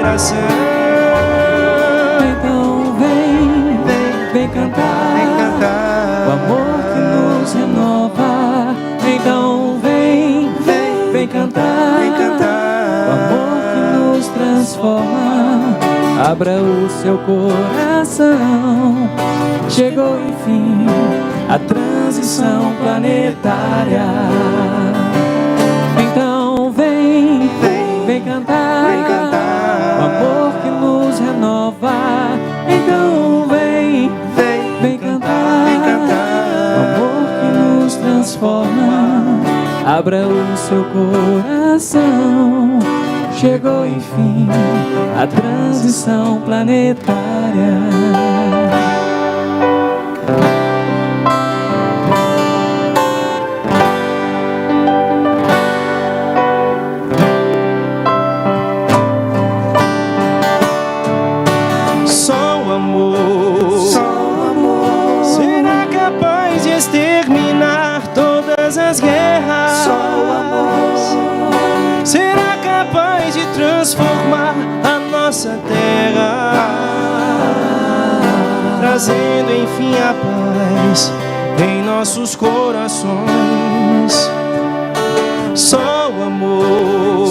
regeneração. Então vem cantar, o amor que nos renova. Então vem cantar, o amor que nos transforma. Abra o seu coração, chegou enfim a transição planetária. Então vem cantar, o amor que nos renova. Então vem cantar, o amor que nos transforma. Abra o seu coração, chegou enfim a transição planetária. Só o amor será capaz de exterminar todas as guerras. Só o amor será capaz de transformar a nossa terra, trazendo enfim a paz em nossos corações. Só o amor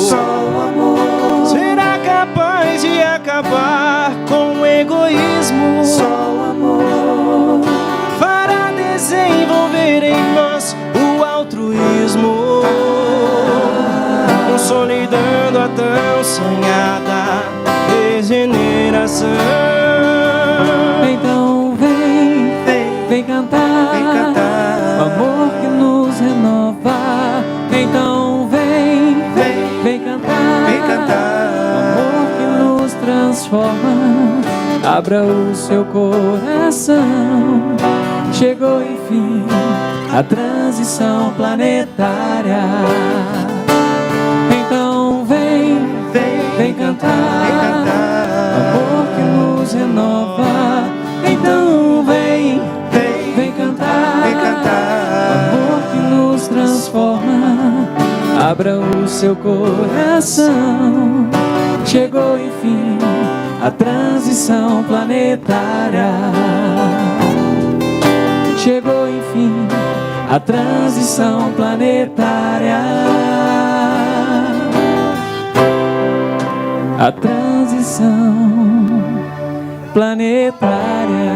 será capaz de acabar com o egoísmo. Só o amor Fará desenvolver em nós o altruísmo, consolidando a tão sonhada regeneração. Então vem cantar, o amor que nos renova. Então vem cantar, o amor que nos transforma. Abra o seu coração, chegou enfim a transição planetária. Então vem cantar, o amor que nos renova. Então vem cantar, o amor que nos transforma. Abra o seu coração, chegou enfim a transição planetária. Chegou enfim a transição planetária. A transição planetária.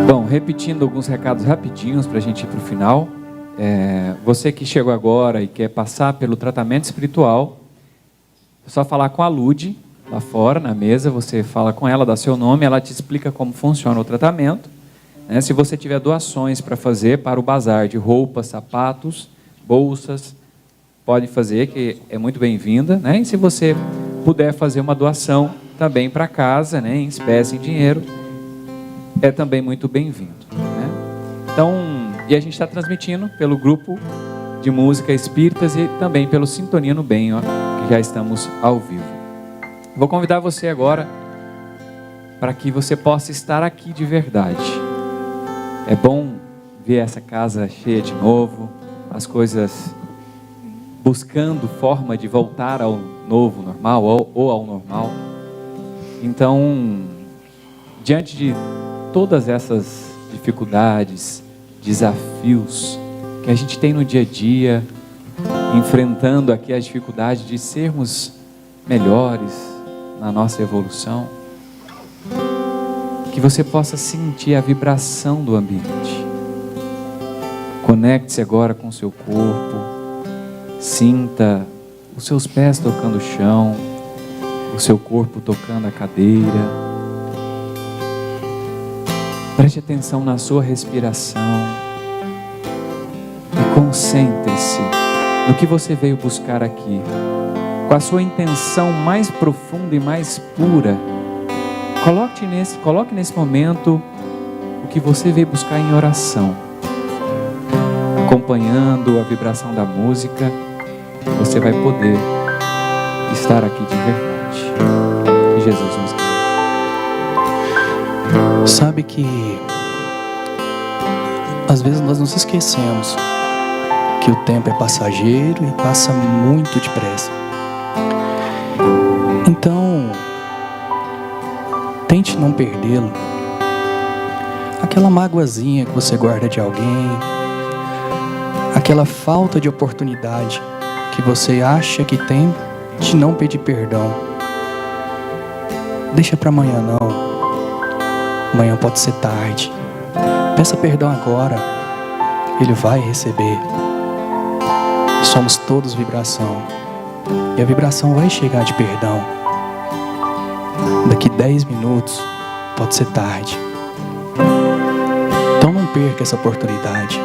Bom, repetindo alguns recados rapidinhos para a gente ir para o final. Você que chegou agora e quer passar pelo tratamento espiritual, é só falar com a Lud lá fora, na mesa. Você fala com ela, dá seu nome, ela te explica como funciona o tratamento. Se você tiver doações para fazer para o bazar de roupas, sapatos, bolsas, pode fazer, que é muito bem-vinda. E se você puder fazer uma doação também para casa, em espécie, em dinheiro, é também muito bem-vindo. Então, e a gente está transmitindo pelo grupo de música Espíritas e também pelo Sintonia no Bem, que já estamos ao vivo. Vou convidar você agora para que você possa estar aqui de verdade. É bom ver essa casa cheia de novo, as coisas buscando forma de voltar ao novo normal ou ao normal. Então, diante de todas essas dificuldades, desafios que a gente tem no dia a dia, enfrentando aqui as dificuldades de sermos melhores na nossa evolução, que você possa sentir a vibração do ambiente. Conecte-se agora com o seu corpo, sinta os seus pés tocando o chão, o seu corpo tocando a cadeira. Preste atenção na sua respiração e concentre-se no que você veio buscar aqui, com a sua intenção mais profunda e mais pura. Coloque nesse momento o que você veio buscar em oração, acompanhando a vibração da música. Você vai poder estar aqui de verdade. Que Jesus nos guie. Sabe que Às vezes nós nos esquecemos que o tempo é passageiro e passa muito depressa. Então, tente não perdê-lo. Aquela mágoazinha que você guarda de alguém, aquela falta de oportunidade que você acha que tem de não pedir perdão. Deixa para amanhã não. Amanhã pode ser tarde. Peça perdão agora. Ele vai receber. Somos todos vibração. E a vibração vai chegar de perdão. Daqui 10 minutos pode ser tarde. Então não perca essa oportunidade.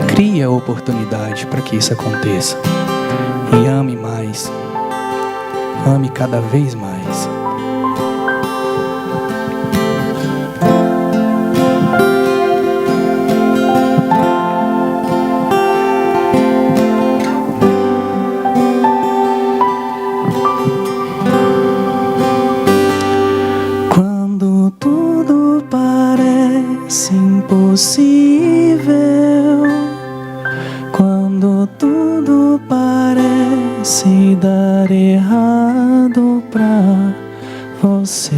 Crie a oportunidade para que isso aconteça. E ame mais. Ame cada vez mais. Quando tudo parece impossível, quando tudo parece dar errado pra você,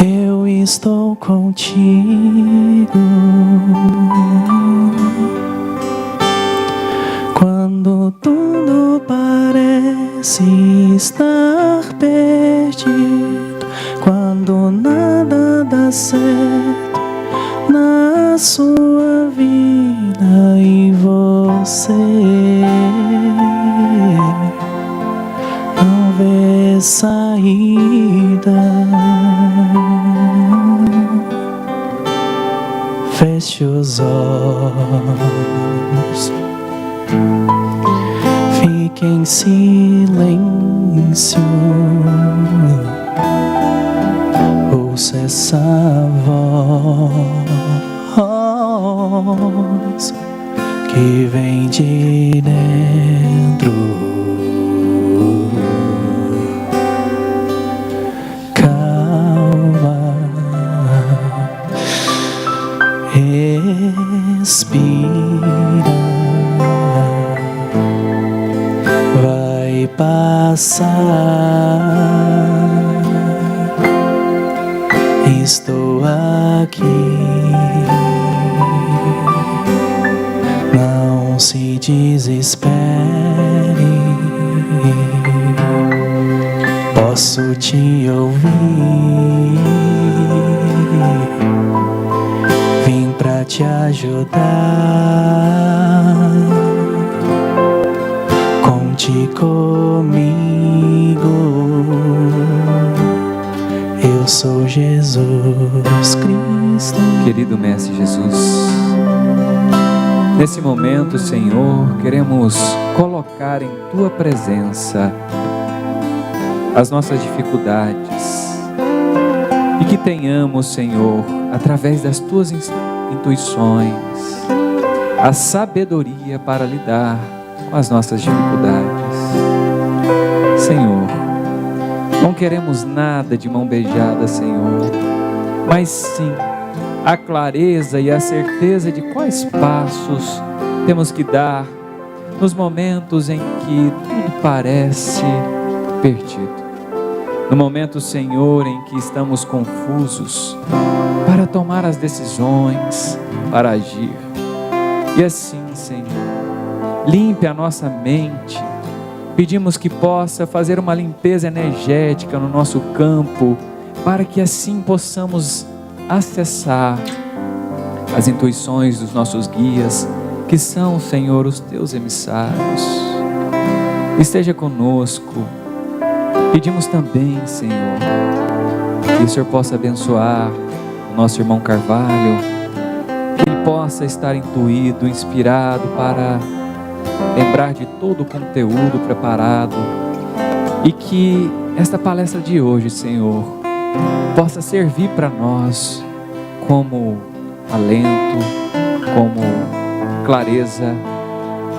eu estou contigo. Quando tudo parece estar perdido, quando nada dá certo na sua vida e você não vê saída, feche os olhos, fique em silêncio, ouça essa voz que vem de dentro. Calma, respira, vai passar. Estou aqui. Não se desespere, posso te ouvir. Vim pra te ajudar. Conte comigo. Eu sou Jesus Cristo. Querido Mestre Jesus, nesse momento, Senhor, queremos colocar em Tua presença as nossas dificuldades e que tenhamos, Senhor, através das Tuas intuições, a sabedoria para lidar com as nossas dificuldades. Senhor, não queremos nada de mão beijada, Senhor, mas sim a clareza e a certeza de quais passos temos que dar nos momentos em que tudo parece perdido. No momento, Senhor, em que estamos confusos para tomar as decisões, para agir. E assim, Senhor, limpe a nossa mente. Pedimos que possa fazer uma limpeza energética no nosso campo, para que assim possamos acessar as intuições dos nossos guias, que são, Senhor, os Teus emissários. Esteja conosco. Pedimos também, Senhor, que o Senhor possa abençoar o nosso irmão Carvalho, que ele possa estar intuído, inspirado para lembrar de todo o conteúdo preparado, e que esta palestra de hoje, Senhor, possa servir para nós como alento, como clareza,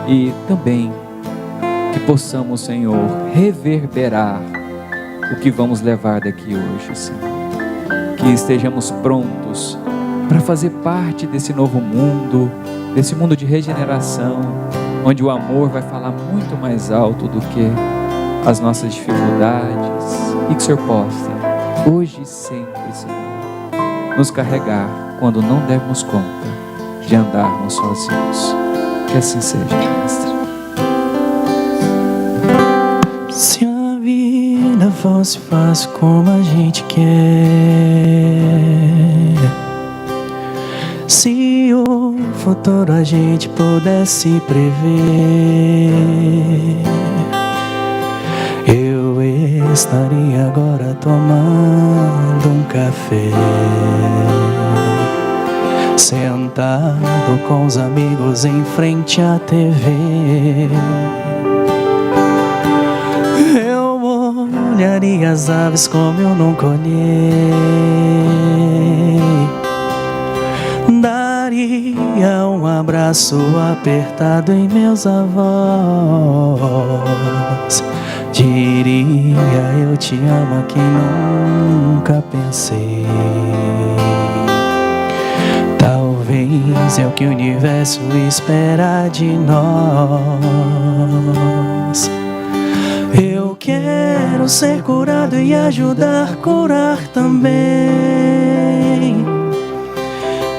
e também que possamos, Senhor, reverberar o que vamos levar daqui hoje, Senhor. que estejamos prontos para fazer parte desse novo mundo, desse mundo de regeneração, onde o amor vai falar muito mais alto do que as nossas dificuldades, e que o Senhor possa, hoje e sempre, Senhor, nos carregar quando não dermos conta de andarmos sozinhos. Que assim seja, Mestre. Se a vida fosse fácil como a gente quer, se o futuro a gente pudesse prever, eu estaria agora tomando um café, sentado com os amigos em frente à TV. Eu olharia as aves como eu nunca olhei, daria um abraço apertado em meus avós, diria eu te amo a quem nunca pensei. Talvez é o que o universo espera de nós. Eu quero ser curado e ajudar a curar também.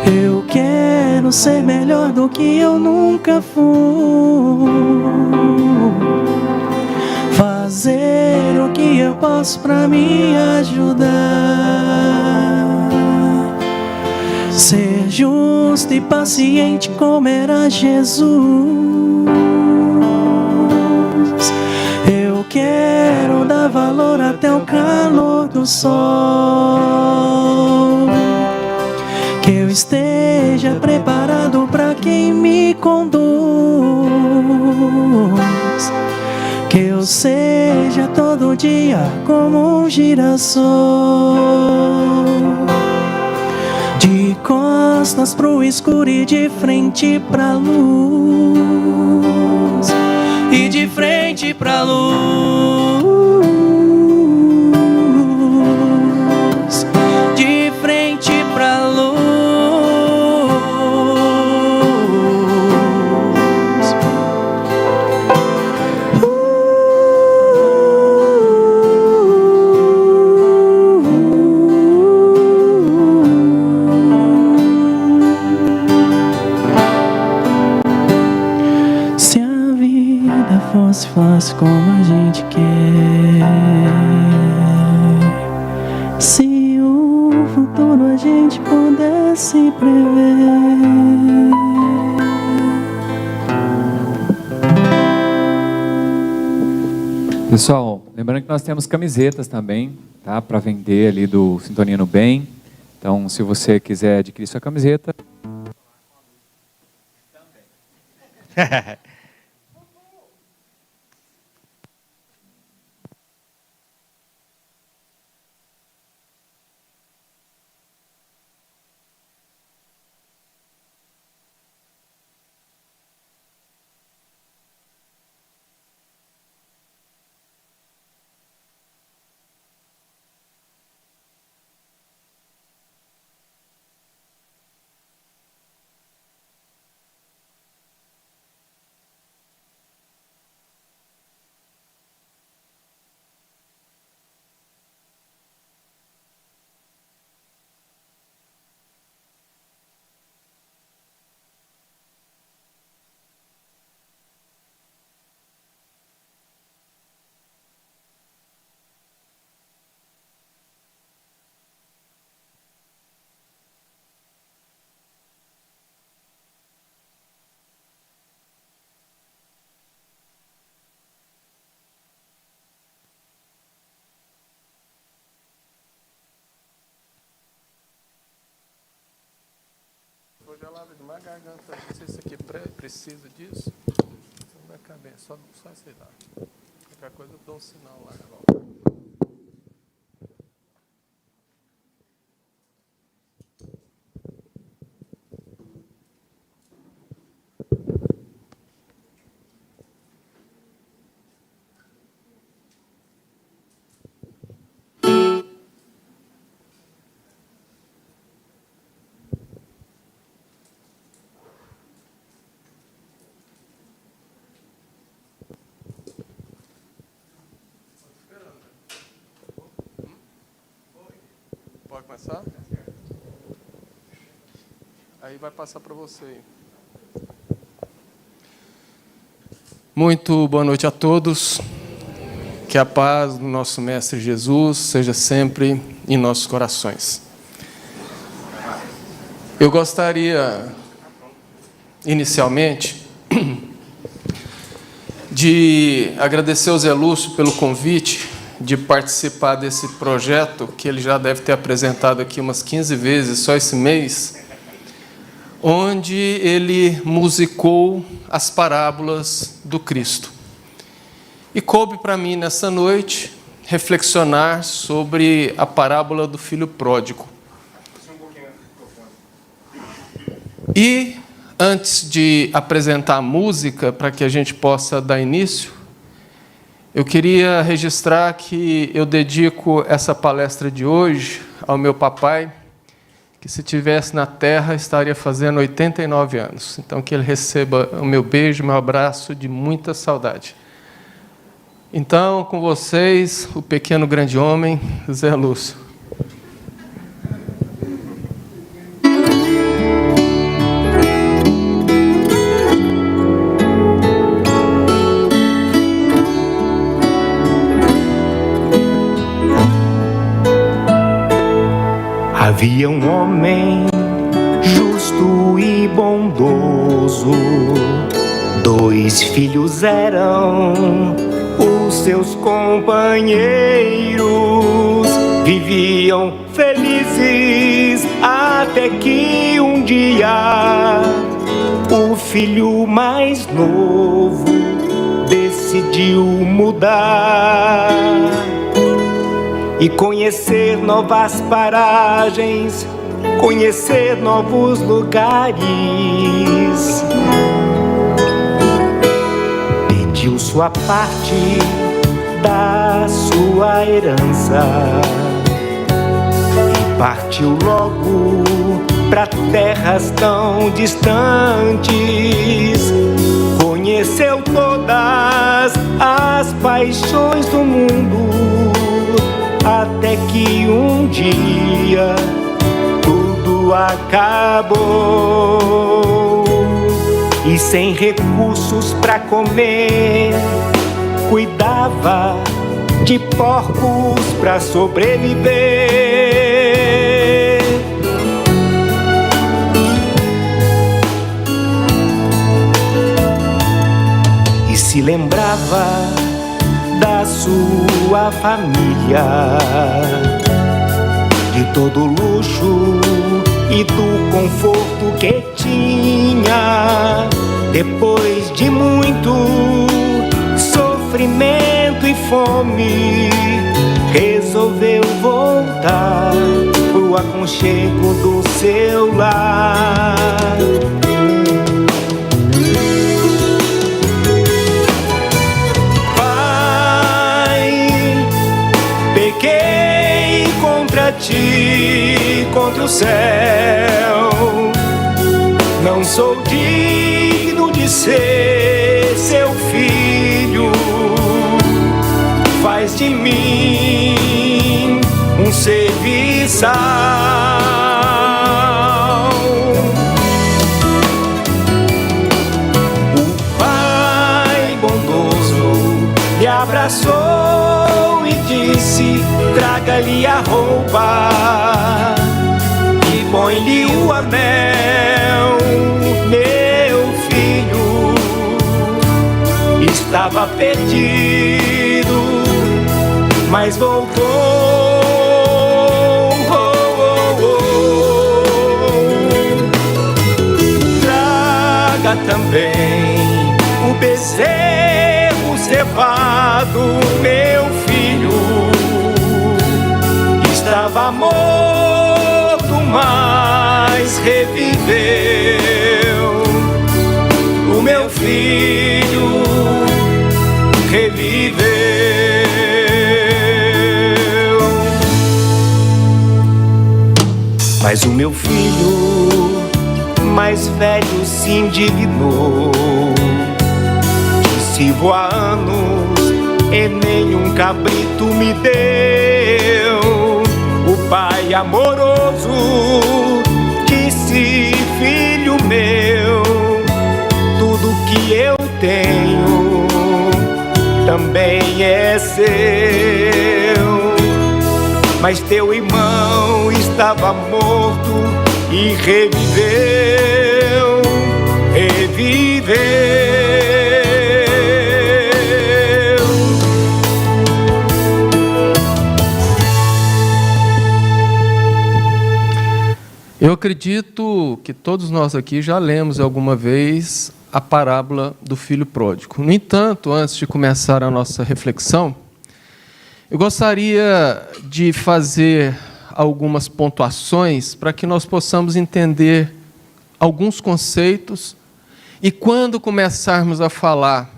Eu quero ser melhor do que eu nunca fui, fazer o que eu posso pra me ajudar, ser justo e paciente como era Jesus. Eu quero dar valor até o calor do sol, que eu esteja preparado para quem me conduz, que eu seja todo dia como um girassol, de costas pro escuro e de frente pra luz, e de frente pra luz, de frente pra luz. Se a vida fosse fácil como a gente quer, se o futuro a gente pudesse prever. Pessoal, lembrando que nós temos camisetas também, tá? Para vender ali do Sintonia no Bem. Então, se você quiser adquirir sua camiseta... Tô gelado demais, garganta. Não sei se isso aqui precisa disso. Não vai caber, só aceitar. Qualquer coisa eu dou um sinal lá. Pode começar? Aí vai passar para você. Muito boa noite a todos. Que a paz do nosso Mestre Jesus seja sempre em nossos corações. Eu gostaria, inicialmente, de agradecer ao Zé Lúcio pelo convite de participar desse projeto, que ele já deve ter apresentado aqui umas 15 vezes, só esse mês, onde ele musicou as parábolas do Cristo. E coube para mim, nessa noite, reflexionar sobre a parábola do filho pródigo. E, antes de apresentar a música, para que a gente possa dar início, eu queria registrar que eu dedico essa palestra de hoje ao meu papai, que se estivesse na terra estaria fazendo 89 anos. Então, que ele receba o meu beijo, o meu abraço de muita saudade. Então, com vocês, o pequeno grande homem, Zé Lúcio. Havia um homem justo e bondoso, 2 filhos eram os seus companheiros, viviam felizes até que um dia o filho mais novo decidiu mudar e conhecer novas paragens, conhecer novos lugares. Pediu sua parte da sua herança e partiu logo para terras tão distantes. Conheceu todas as paixões do mundo, até que um dia tudo acabou. E sem recursos para comer, cuidava de porcos para sobreviver. E se lembrava da sua família, de todo o luxo e do conforto que tinha. Depois de muito sofrimento e fome, resolveu voltar pro aconchego do seu lar. Contra ti, contra o céu, não sou digno de ser seu filho. Faz de mim um serviçal. O pai bondoso lhe abraçou e disse: traga-lhe a roupa e põe-lhe o anel. Meu filho estava perdido, mas voltou. Traga também o bezerro cevado, meu filho estava morto, mas reviveu. O meu filho reviveu. Mas o meu filho mais velho se indignou. Disse: vou há anos e nenhum cabrito me deu. O Pai amoroso disse: filho meu, tudo que eu tenho também é seu. Mas teu irmão estava morto e reviveu, reviveu. Eu acredito que todos nós aqui já lemos alguma vez a parábola do filho pródigo. No entanto, antes de começar a nossa reflexão, eu gostaria de fazer algumas pontuações para que nós possamos entender alguns conceitos e, quando começarmos a falar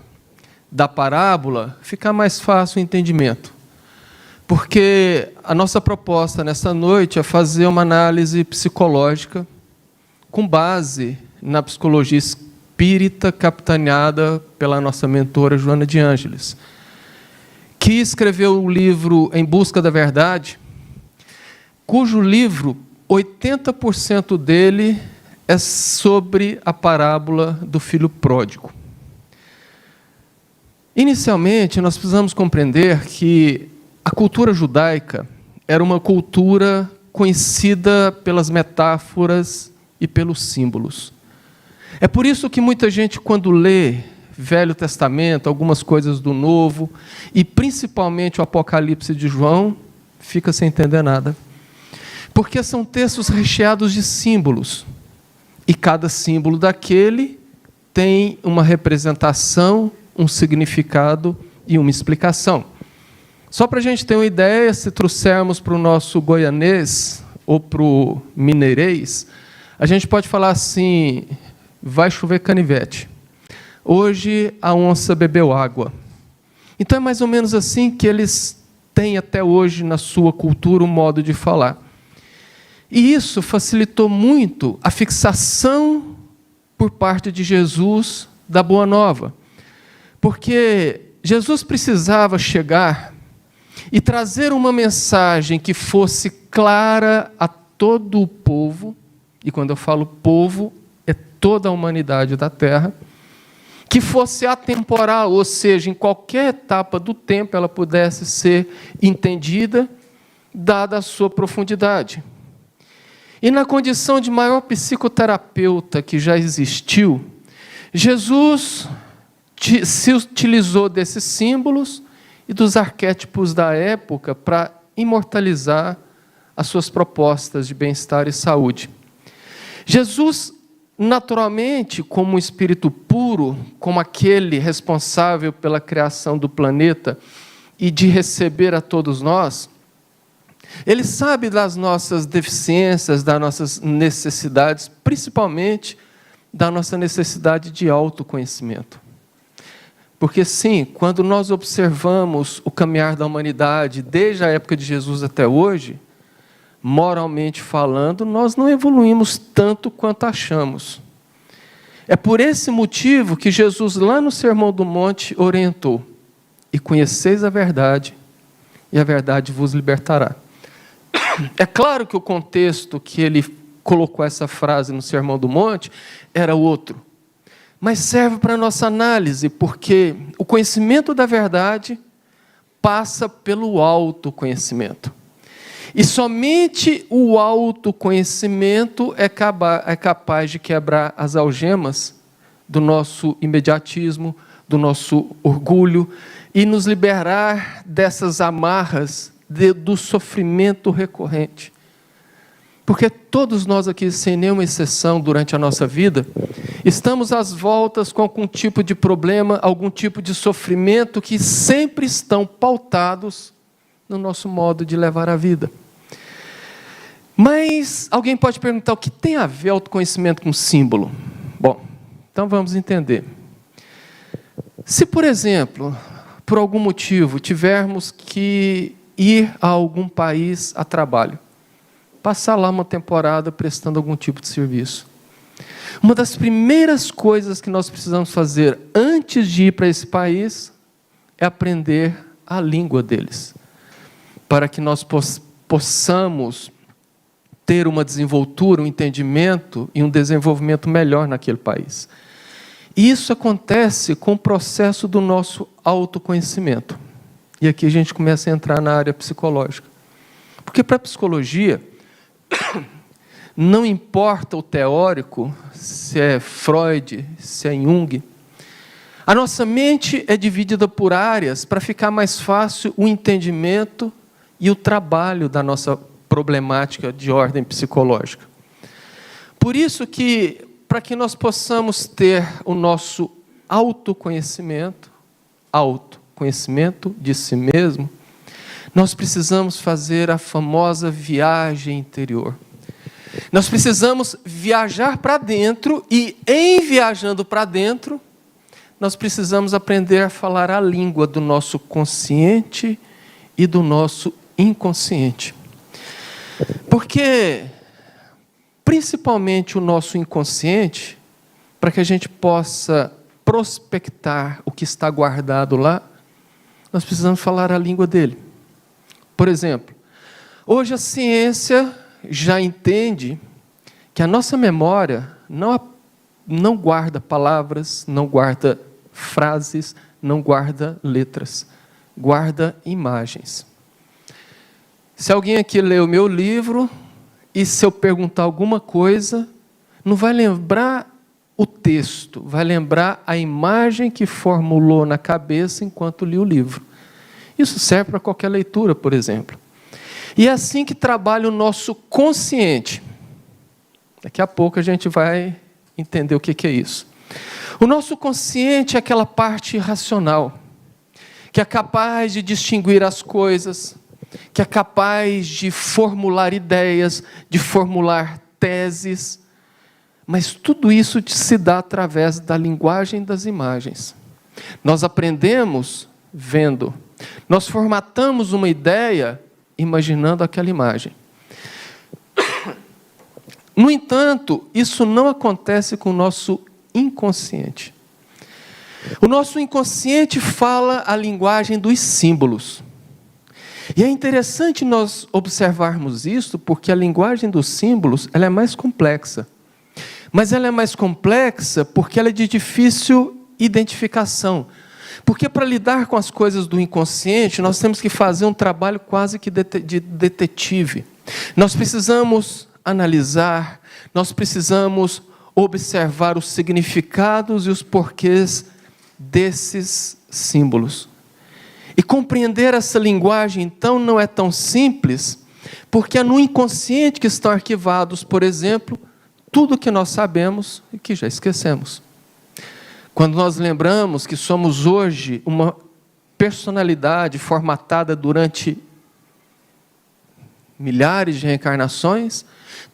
da parábola, ficar mais fácil o entendimento. Porque a nossa proposta nessa noite é fazer uma análise psicológica com base na psicologia espírita capitaneada pela nossa mentora Joana de Ângeles, que escreveu o livro Em Busca da Verdade, cujo livro, 80% dele é sobre a parábola do filho pródigo. Inicialmente, nós precisamos compreender que a cultura judaica era uma cultura conhecida pelas metáforas e pelos símbolos. É por isso que muita gente, quando lê Velho Testamento, algumas coisas do Novo, e principalmente o Apocalipse de João, fica sem entender nada. Porque são textos recheados de símbolos. E cada símbolo daquele tem uma representação, um significado e uma explicação. Só para a gente ter uma ideia, se trouxermos para o nosso goianês ou para o mineirês, a gente pode falar assim: vai chover canivete. Hoje a onça bebeu água. Então é mais ou menos assim que eles têm até hoje na sua cultura um modo de falar. E isso facilitou muito a fixação por parte de Jesus da Boa Nova. Porque Jesus precisava chegar e trazer uma mensagem que fosse clara a todo o povo, e quando eu falo povo, é toda a humanidade da Terra, que fosse atemporal, ou seja, em qualquer etapa do tempo ela pudesse ser entendida, dada a sua profundidade. E na condição de maior psicoterapeuta que já existiu, Jesus se utilizou desses símbolos e dos arquétipos da época para imortalizar as suas propostas de bem-estar e saúde. Jesus, naturalmente, como um espírito puro, como aquele responsável pela criação do planeta e de receber a todos nós, ele sabe das nossas deficiências, das nossas necessidades, principalmente da nossa necessidade de autoconhecimento. Porque, sim, quando nós observamos o caminhar da humanidade, desde a época de Jesus até hoje, moralmente falando, nós não evoluímos tanto quanto achamos. É por esse motivo que Jesus, lá no Sermão do Monte, orientou: e conheceis a verdade, e a verdade vos libertará. É claro que o contexto que ele colocou essa frase no Sermão do Monte era outro. Mas serve para a nossa análise, porque o conhecimento da verdade passa pelo autoconhecimento. E somente o autoconhecimento é capaz de quebrar as algemas do nosso imediatismo, do nosso orgulho, e nos liberar dessas amarras do sofrimento recorrente. Porque todos nós aqui, sem nenhuma exceção, durante a nossa vida, estamos às voltas com algum tipo de problema, algum tipo de sofrimento que sempre estão pautados no nosso modo de levar a vida. Mas alguém pode perguntar: o que tem a ver autoconhecimento com símbolo? Bom, então vamos entender. Se, por exemplo, por algum motivo, tivermos que ir a algum país a trabalho, passar lá uma temporada prestando algum tipo de serviço, uma das primeiras coisas que nós precisamos fazer antes de ir para esse país é aprender a língua deles, para que nós possamos ter uma desenvoltura, um entendimento e um desenvolvimento melhor naquele país. E isso acontece com o processo do nosso autoconhecimento. E aqui a gente começa a entrar na área psicológica. Porque para a psicologia, não importa o teórico, se é Freud, se é Jung, a nossa mente é dividida por áreas para ficar mais fácil o entendimento e o trabalho da nossa problemática de ordem psicológica. Por isso que, para que nós possamos ter o nosso autoconhecimento de si mesmo, nós precisamos fazer a famosa viagem interior. Nós precisamos viajar para dentro e, em viajando para dentro, nós precisamos aprender a falar a língua do nosso consciente e do nosso inconsciente. Porque, principalmente o nosso inconsciente, para que a gente possa prospectar o que está guardado lá, nós precisamos falar a língua dele. Por exemplo, hoje a ciência já entende que a nossa memória não guarda palavras, não guarda frases, não guarda letras, guarda imagens. Se alguém aqui lê o meu livro e se eu perguntar alguma coisa, não vai lembrar o texto, vai lembrar a imagem que formulou na cabeça enquanto li o livro. Isso serve para qualquer leitura, por exemplo. E é assim que trabalha o nosso consciente. Daqui a pouco a gente vai entender o que é isso. O nosso consciente é aquela parte racional, que é capaz de distinguir as coisas, que é capaz de formular ideias, de formular teses, mas tudo isso se dá através da linguagem das imagens. Nós aprendemos vendo, nós formatamos uma ideia imaginando aquela imagem. No entanto, isso não acontece com o nosso inconsciente. O nosso inconsciente fala a linguagem dos símbolos. E é interessante nós observarmos isso, porque a linguagem dos símbolos ela é mais complexa. Mas ela é mais complexa porque ela é de difícil identificação. Porque para lidar com as coisas do inconsciente, nós temos que fazer um trabalho quase que de detetive. Nós precisamos analisar, nós precisamos observar os significados e os porquês desses símbolos. E compreender essa linguagem, então, não é tão simples, porque é no inconsciente que estão arquivados, por exemplo, tudo que nós sabemos e que já esquecemos. Quando nós lembramos que somos hoje uma personalidade formatada durante milhares de reencarnações,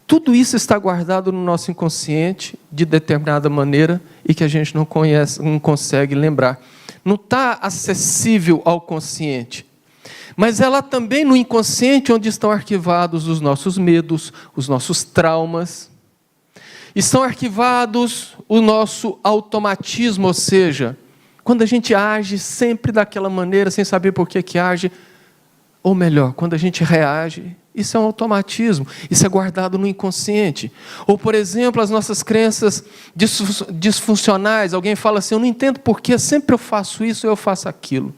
tudo isso está guardado no nosso inconsciente de determinada maneira e que a gente não conhece, não consegue lembrar. Não está acessível ao consciente. Mas é lá também no inconsciente onde estão arquivados os nossos medos, os nossos traumas. Estão arquivados o nosso automatismo, ou seja, quando a gente age sempre daquela maneira, sem saber por que age, ou melhor, quando a gente reage, isso é um automatismo, isso é guardado no inconsciente. Ou, por exemplo, as nossas crenças disfuncionais, alguém fala assim, eu não entendo por que sempre eu faço isso ou eu faço aquilo.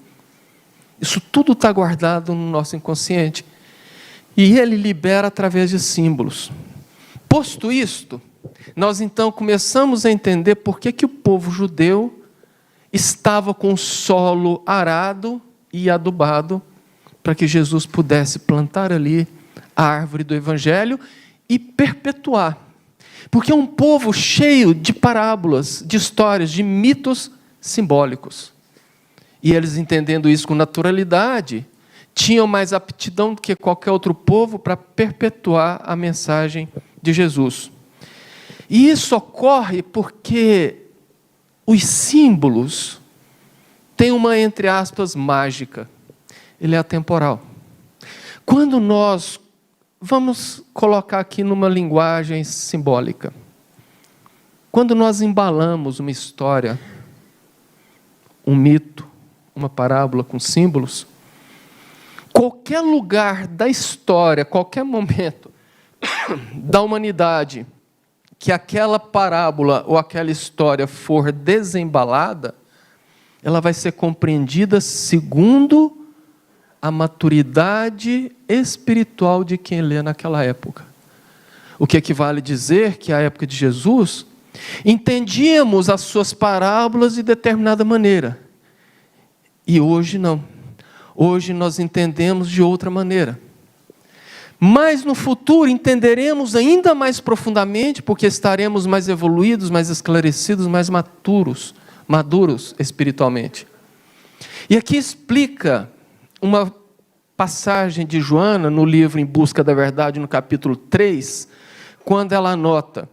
Isso tudo está guardado no nosso inconsciente. E ele libera através de símbolos. Posto isto, nós então começamos a entender por que o povo judeu estava com o solo arado e adubado para que Jesus pudesse plantar ali a árvore do Evangelho e perpetuar. Porque é um povo cheio de parábolas, de histórias, de mitos simbólicos. E eles, entendendo isso com naturalidade, tinham mais aptidão do que qualquer outro povo para perpetuar a mensagem de Jesus. E isso ocorre porque os símbolos têm uma, entre aspas, mágica. Ele é atemporal. Quando nós, vamos colocar aqui numa linguagem simbólica, quando nós embalamos uma história, um mito, uma parábola com símbolos, qualquer lugar da história, qualquer momento da humanidade que aquela parábola ou aquela história for desembalada, ela vai ser compreendida segundo a maturidade espiritual de quem lê naquela época. O que equivale dizer que, à época de Jesus, entendíamos as suas parábolas de determinada maneira. E hoje não. Hoje nós entendemos de outra maneira. Mas no futuro entenderemos ainda mais profundamente, porque estaremos mais evoluídos, mais esclarecidos, mais maduros espiritualmente. E aqui explica uma passagem de Joana no livro Em Busca da Verdade, no capítulo 3, quando ela anota: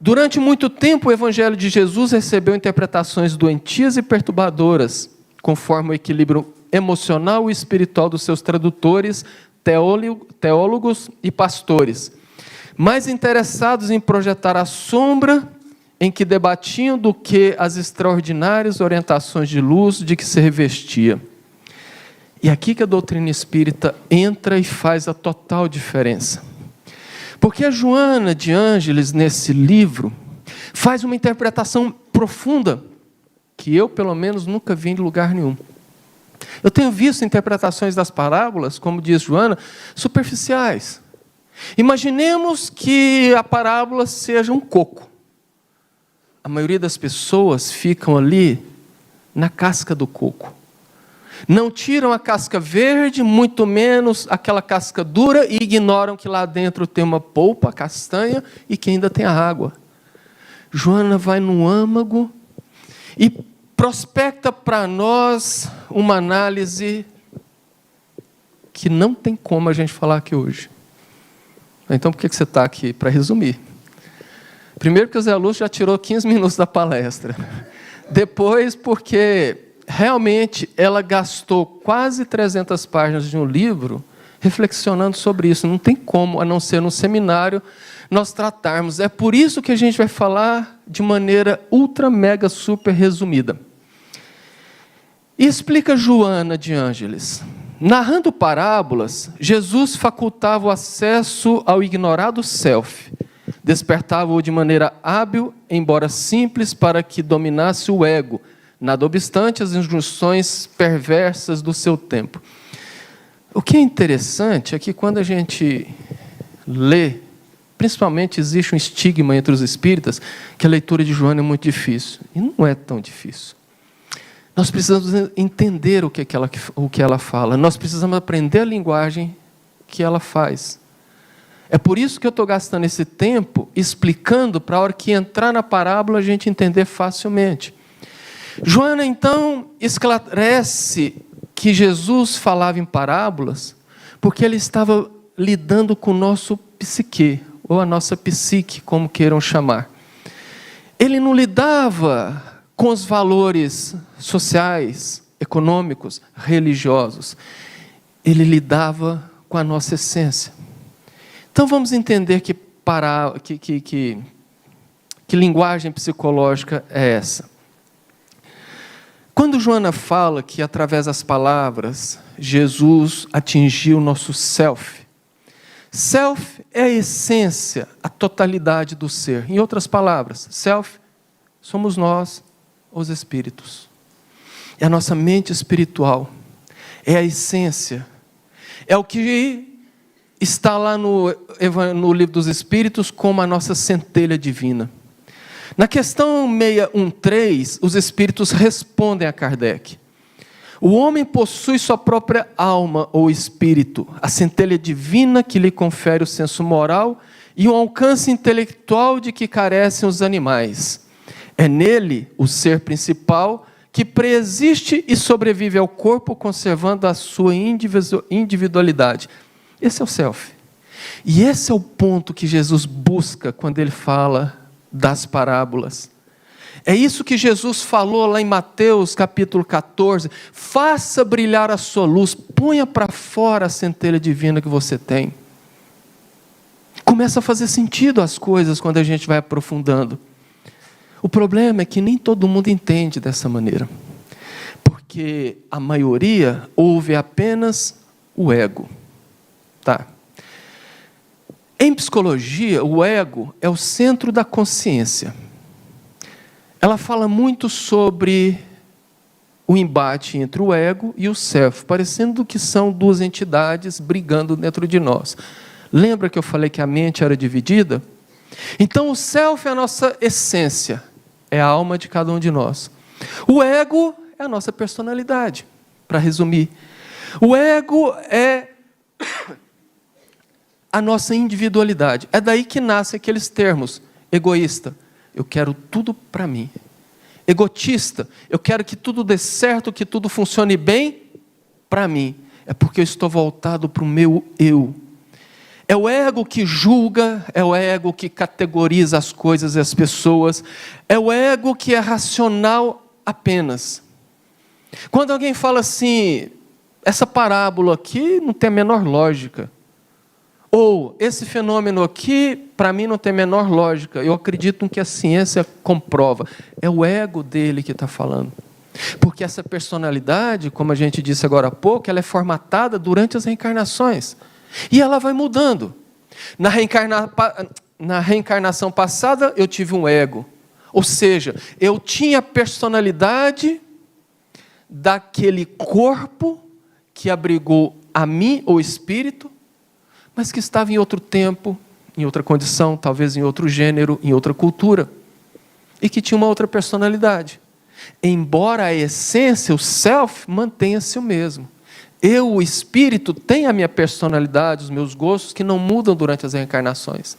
durante muito tempo o Evangelho de Jesus recebeu interpretações doentias e perturbadoras, conforme o equilíbrio emocional e espiritual dos seus tradutores, teólogos e pastores, mais interessados em projetar a sombra em que debatiam do que as extraordinárias orientações de luz de que se revestia. E aqui que a doutrina espírita entra e faz a total diferença. Porque a Joana de Ângeles, nesse livro, faz uma interpretação profunda, que eu, pelo menos, nunca vi em lugar nenhum. Eu tenho visto interpretações das parábolas, como diz Joana, superficiais. Imaginemos que a parábola seja um coco. A maioria das pessoas ficam ali na casca do coco. Não tiram a casca verde, muito menos aquela casca dura, e ignoram que lá dentro tem uma polpa castanha e que ainda tem a água. Joana vai no âmago e prospecta para nós uma análise que não tem como a gente falar aqui hoje. Então, por que você está aqui? Para resumir. Primeiro, porque o Zé Lúcio já tirou 15 minutos da palestra. Depois, porque realmente ela gastou quase 300 páginas de um livro reflexionando sobre isso. Não tem como, a não ser no seminário, nós tratarmos. É por isso que a gente vai falar de maneira ultra, mega, super resumida. E explica Joana de Ângeles. Narrando parábolas, Jesus facultava o acesso ao ignorado self, despertava-o de maneira hábil, embora simples, para que dominasse o ego, nada obstante as injunções perversas do seu tempo. O que é interessante é que quando a gente lê, principalmente existe um estigma entre os espíritas, que a leitura de Joana é muito difícil. E não é tão difícil. Nós precisamos entender o que ela fala. Nós precisamos aprender a linguagem que ela faz. É por isso que eu estou gastando esse tempo explicando, para a hora que entrar na parábola a gente entender facilmente. Joana, então, esclarece que Jesus falava em parábolas porque ele estava lidando com o nosso psique, ou a nossa psique, como queiram chamar. Ele não lidava com os valores sociais, econômicos, religiosos. Ele lidava com a nossa essência. Então vamos entender que linguagem psicológica é essa. Quando Joana fala que através das palavras Jesus atingiu o nosso self. Self é a essência, a totalidade do ser. Em outras palavras, self somos nós, os espíritos. É a nossa mente espiritual. É a essência. É o que está lá no Livro dos Espíritos como a nossa centelha divina. Na questão 613, os espíritos respondem a Kardec. O homem possui sua própria alma ou espírito, a centelha divina que lhe confere o senso moral e o alcance intelectual de que carecem os animais. É nele o ser principal que preexiste e sobrevive ao corpo, conservando a sua individualidade. Esse é o self. E esse é o ponto que Jesus busca quando ele fala das parábolas. É isso que Jesus falou lá em Mateus capítulo 14. Faça brilhar a sua luz, ponha para fora a centelha divina que você tem. Começa a fazer sentido as coisas quando a gente vai aprofundando. O problema é que nem todo mundo entende dessa maneira. Porque a maioria ouve apenas o ego. Tá. Em psicologia, o ego é o centro da consciência. Ela fala muito sobre o embate entre o ego e o self, parecendo que são duas entidades brigando dentro de nós. Lembra que eu falei que a mente era dividida? Então, o self é a nossa essência, é a alma de cada um de nós. O ego é a nossa personalidade, para resumir. O ego é a nossa individualidade. É daí que nascem aqueles termos. Egoísta, eu quero tudo para mim. Egotista, eu quero que tudo dê certo, que tudo funcione bem para mim. É porque eu estou voltado para o meu eu. É o ego que julga, é o ego que categoriza as coisas e as pessoas, é o ego que é racional apenas. Quando alguém fala assim, essa parábola aqui não tem a menor lógica, ou esse fenômeno aqui, para mim, não tem a menor lógica, eu acredito que a ciência comprova, é o ego dele que está falando. Porque essa personalidade, como a gente disse agora há pouco, ela é formatada durante as reencarnações. E ela vai mudando. Na reencarnação passada, eu tive um ego. Ou seja, eu tinha a personalidade daquele corpo que abrigou a mim, o espírito, mas que estava em outro tempo, em outra condição, talvez em outro gênero, em outra cultura, e que tinha uma outra personalidade. Embora a essência, o self, mantenha-se o mesmo. Eu, o espírito, tenho a minha personalidade, os meus gostos, que não mudam durante as reencarnações.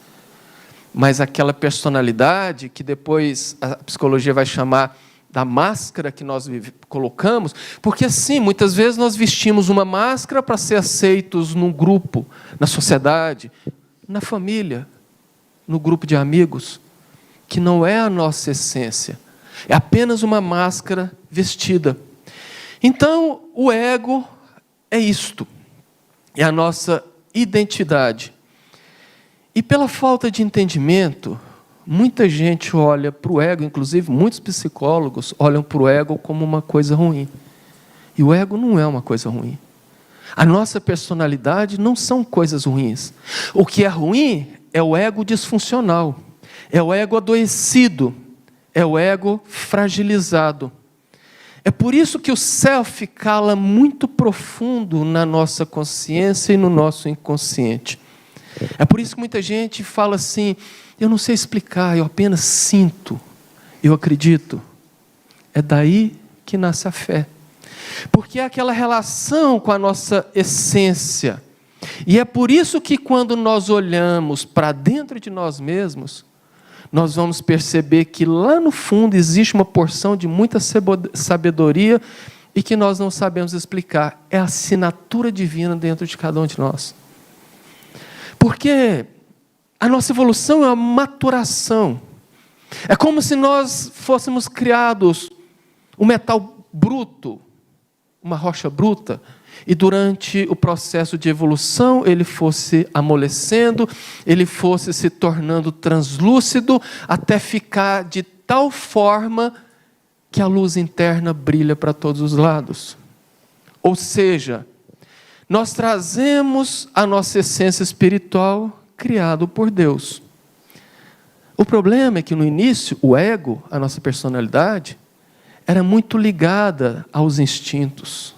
Mas aquela personalidade, que depois a psicologia vai chamar da máscara que nós colocamos, porque assim, muitas vezes nós vestimos uma máscara para ser aceitos num grupo, na sociedade, na família, no grupo de amigos, que não é a nossa essência. É apenas uma máscara vestida. Então, o ego é isto, é a nossa identidade. E pela falta de entendimento, muita gente olha para o ego, inclusive muitos psicólogos olham para o ego como uma coisa ruim. E o ego não é uma coisa ruim. A nossa personalidade não são coisas ruins. O que é ruim é o ego disfuncional, é o ego adoecido, é o ego fragilizado. É por isso que o self cala muito profundo na nossa consciência e no nosso inconsciente. É por isso que muita gente fala assim, eu não sei explicar, eu apenas sinto, eu acredito. É daí que nasce a fé. Porque é aquela relação com a nossa essência. E é por isso que quando nós olhamos para dentro de nós mesmos, nós vamos perceber que lá no fundo existe uma porção de muita sabedoria e que nós não sabemos explicar. É a assinatura divina dentro de cada um de nós. Porque a nossa evolução é uma maturação. É como se nós fôssemos criados um metal bruto, uma rocha bruta, e durante o processo de evolução ele fosse amolecendo, ele fosse se tornando translúcido, até ficar de tal forma que a luz interna brilha para todos os lados. Ou seja, nós trazemos a nossa essência espiritual criado por Deus. O problema é que no início, o ego, a nossa personalidade, era muito ligada aos instintos.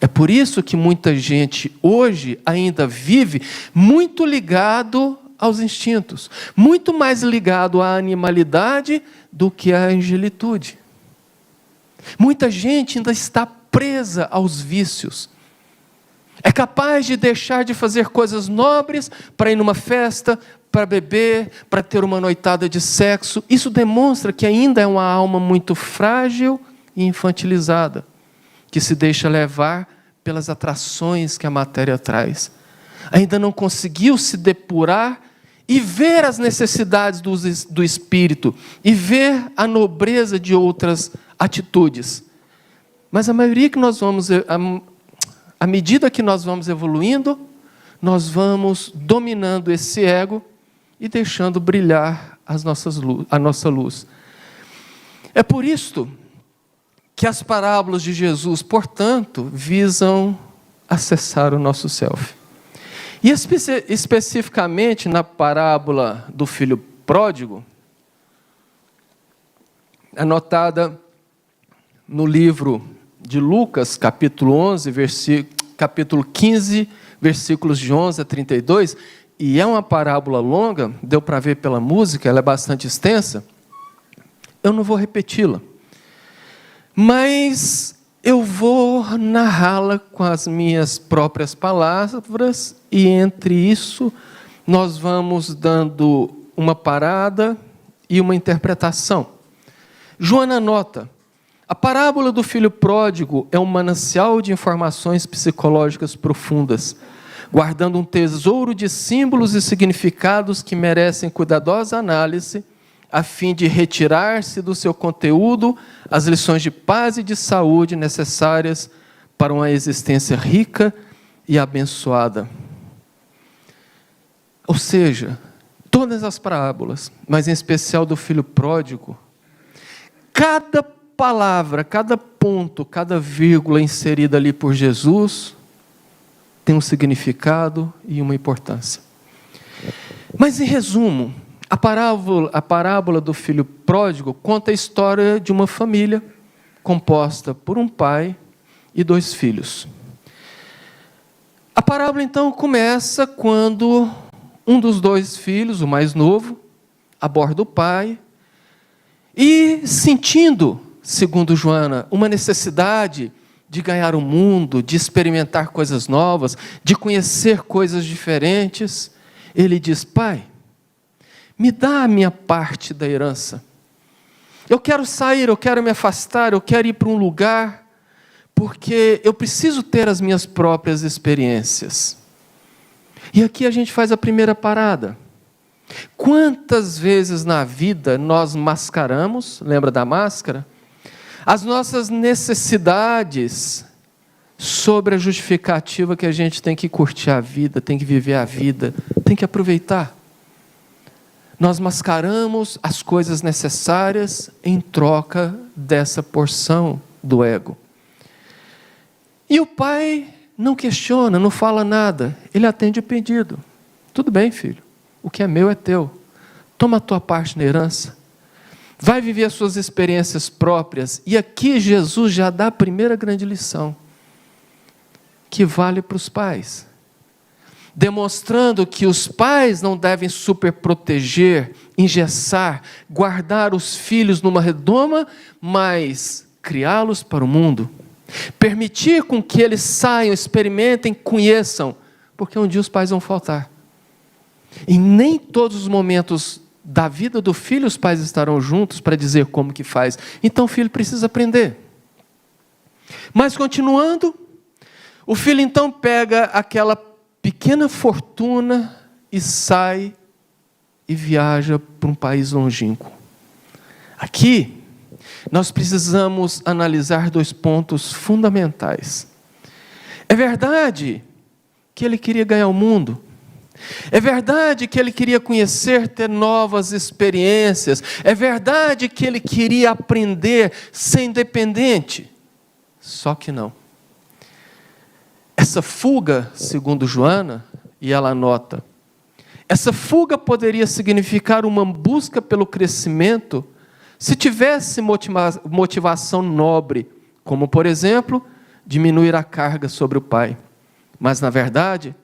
É por isso que muita gente hoje ainda vive muito ligado aos instintos, muito mais ligado à animalidade do que à angelitude. Muita gente ainda está presa aos vícios. É capaz de deixar de fazer coisas nobres para ir numa festa, para beber, para ter uma noitada de sexo. Isso demonstra que ainda é uma alma muito frágil e infantilizada, que se deixa levar pelas atrações que a matéria traz. Ainda não conseguiu se depurar e ver as necessidades do espírito, e ver a nobreza de outras atitudes. Mas a maioria que nós vamos, à medida que nós vamos evoluindo, nós vamos dominando esse ego e deixando brilhar a nossa luz. É por isto que as parábolas de Jesus, portanto, visam acessar o nosso self. E especificamente na parábola do filho pródigo, anotada no livro de Lucas, capítulo 11, capítulo 15, versículos de 11 a 32, e é uma parábola longa, deu para ver pela música, ela é bastante extensa, eu não vou repeti-la, mas eu vou narrá-la com as minhas próprias palavras, e entre isso nós vamos dando uma parada e uma interpretação. Joana anota: a parábola do filho pródigo é um manancial de informações psicológicas profundas, guardando um tesouro de símbolos e significados que merecem cuidadosa análise, a fim de retirar-se do seu conteúdo as lições de paz e de saúde necessárias para uma existência rica e abençoada. Ou seja, todas as parábolas, mas em especial do filho pródigo, cada palavra, cada ponto, cada vírgula inserida ali por Jesus tem um significado e uma importância. Mas, em resumo, a parábola do filho pródigo conta a história de uma família composta por um pai e 2 filhos. A parábola, então, começa quando um dos 2 filhos, o mais novo, aborda o pai e, sentindo, segundo Joana, uma necessidade de ganhar o mundo, de experimentar coisas novas, de conhecer coisas diferentes, ele diz: pai, me dá a minha parte da herança. Eu quero sair, eu quero me afastar, eu quero ir para um lugar, porque eu preciso ter as minhas próprias experiências. E aqui a gente faz a primeira parada. Quantas vezes na vida nós mascaramos, lembra da máscara? As nossas necessidades sobre a justificativa que a gente tem que curtir a vida, tem que viver a vida, tem que aproveitar. Nós mascaramos as coisas necessárias em troca dessa porção do ego. E o pai não questiona, não fala nada, ele atende o pedido. Tudo bem, filho, o que é meu é teu. Toma a tua parte na herança. Vai viver as suas experiências próprias. E aqui Jesus já dá a primeira grande lição, que vale para os pais. Demonstrando que os pais não devem superproteger, engessar, guardar os filhos numa redoma, mas criá-los para o mundo. Permitir com que eles saiam, experimentem, conheçam, porque um dia os pais vão faltar. E nem todos os momentos da vida do filho os pais estarão juntos para dizer como que faz. Então o filho precisa aprender. Mas continuando, o filho então pega aquela pequena fortuna e sai e viaja para um país longínquo. Aqui, nós precisamos analisar 2 pontos fundamentais. É verdade que ele queria ganhar o mundo. É verdade que ele queria conhecer, ter novas experiências. É verdade que ele queria aprender, ser independente. Só que não. Essa fuga, segundo Joana, e ela anota, essa fuga poderia significar uma busca pelo crescimento se tivesse motivação nobre, como, por exemplo, diminuir a carga sobre o pai. Mas, na verdade,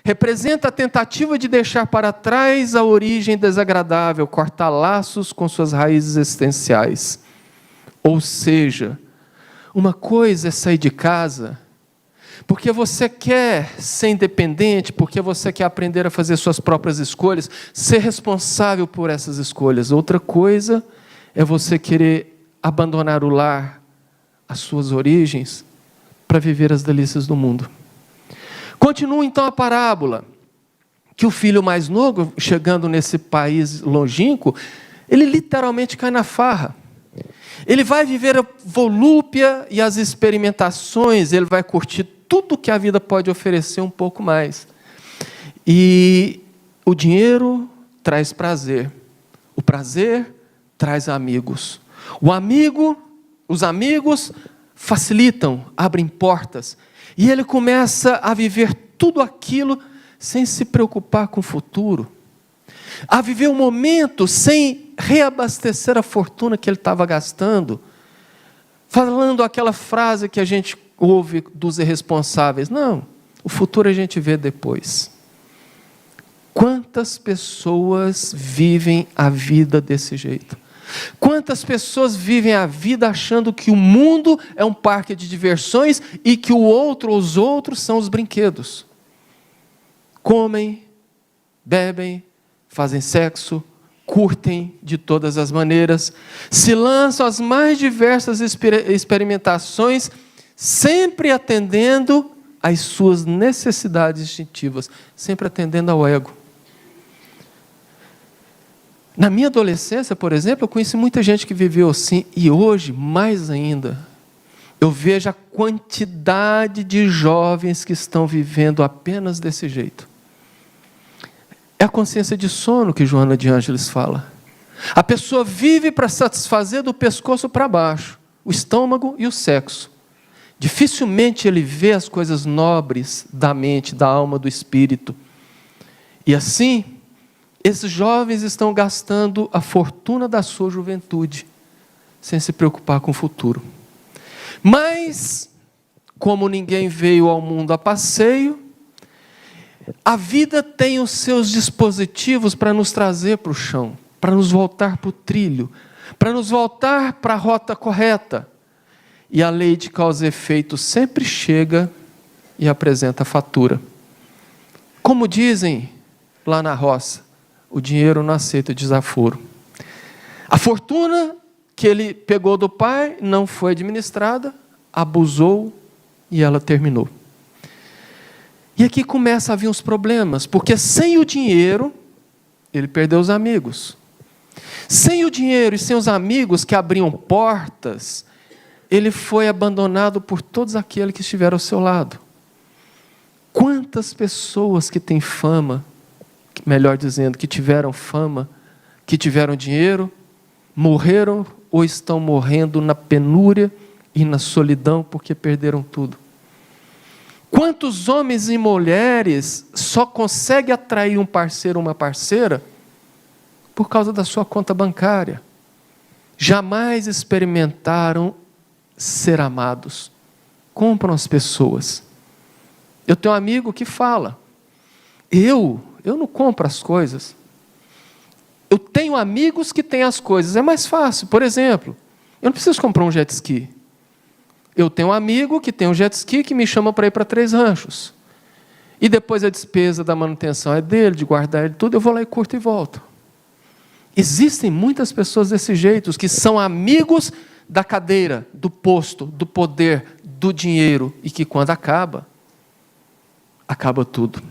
representa a tentativa de deixar para trás a origem desagradável, cortar laços com suas raízes existenciais. Ou seja, uma coisa é sair de casa porque você quer ser independente, porque você quer aprender a fazer suas próprias escolhas, ser responsável por essas escolhas. Outra coisa é você querer abandonar o lar, as suas origens, para viver as delícias do mundo. Continua então a parábola, que o filho mais novo, chegando nesse país longínquo, ele literalmente cai na farra. Ele vai viver a volúpia e as experimentações, ele vai curtir tudo que a vida pode oferecer um pouco mais. E o dinheiro traz prazer. O prazer traz amigos. Os amigos, facilitam, abrem portas. E ele começa a viver tudo aquilo sem se preocupar com o futuro. A viver o momento sem reabastecer a fortuna que ele estava gastando. Falando aquela frase que a gente ouve dos irresponsáveis. Não, o futuro a gente vê depois. Quantas pessoas vivem a vida desse jeito? Quantas pessoas vivem a vida achando que o mundo é um parque de diversões e que o outro ou os outros são os brinquedos? Comem, bebem, fazem sexo, curtem de todas as maneiras, se lançam às mais diversas experimentações, sempre atendendo às suas necessidades instintivas, sempre atendendo ao ego. Na minha adolescência, por exemplo, eu conheci muita gente que viveu assim, e hoje, mais ainda, eu vejo a quantidade de jovens que estão vivendo apenas desse jeito. É a consciência de sono que Joana de Ângeles fala. A pessoa vive para satisfazer do pescoço para baixo, o estômago e o sexo. Dificilmente ele vê as coisas nobres da mente, da alma, do espírito. E assim, esses jovens estão gastando a fortuna da sua juventude, sem se preocupar com o futuro. Mas, como ninguém veio ao mundo a passeio, a vida tem os seus dispositivos para nos trazer para o chão, para nos voltar para o trilho, para nos voltar para a rota correta. E a lei de causa e efeito sempre chega e apresenta a fatura. Como dizem lá na roça, o dinheiro não aceita desaforo. A fortuna que ele pegou do pai não foi administrada, abusou e ela terminou. E aqui começa a vir os problemas, porque sem o dinheiro, ele perdeu os amigos. Sem o dinheiro e sem os amigos que abriam portas, ele foi abandonado por todos aqueles que estiveram ao seu lado. Quantas pessoas que têm fama, melhor dizendo, que tiveram fama, que tiveram dinheiro, morreram ou estão morrendo na penúria e na solidão porque perderam tudo. Quantos homens e mulheres só conseguem atrair um parceiro ou uma parceira por causa da sua conta bancária? Jamais experimentaram ser amados. Compram as pessoas. Eu tenho um amigo que fala, eu não compro as coisas. Eu tenho amigos que têm as coisas. É mais fácil. Por exemplo, eu não preciso comprar um jet ski. Eu tenho um amigo que tem um jet ski que me chama para ir para 3 ranchos. E depois a despesa da manutenção é dele, de guardar ele tudo, eu vou lá e curto e volto. Existem muitas pessoas desse jeito, que são amigos da cadeira, do posto, do poder, do dinheiro, e que quando acaba tudo.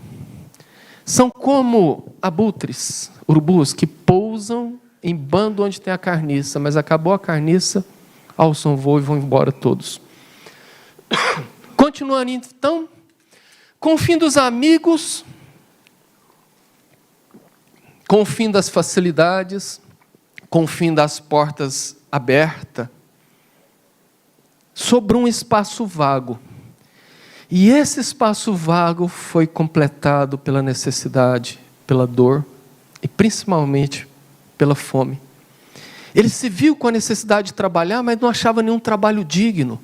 São como abutres, urubus, que pousam em bando onde tem a carniça, mas acabou a carniça, alçam voo e vão embora todos. Continuando então, com o fim dos amigos, com o fim das facilidades, com o fim das portas abertas, sobrou um espaço vago. E esse espaço vago foi completado pela necessidade, pela dor e principalmente pela fome. Ele se viu com a necessidade de trabalhar, mas não achava nenhum trabalho digno.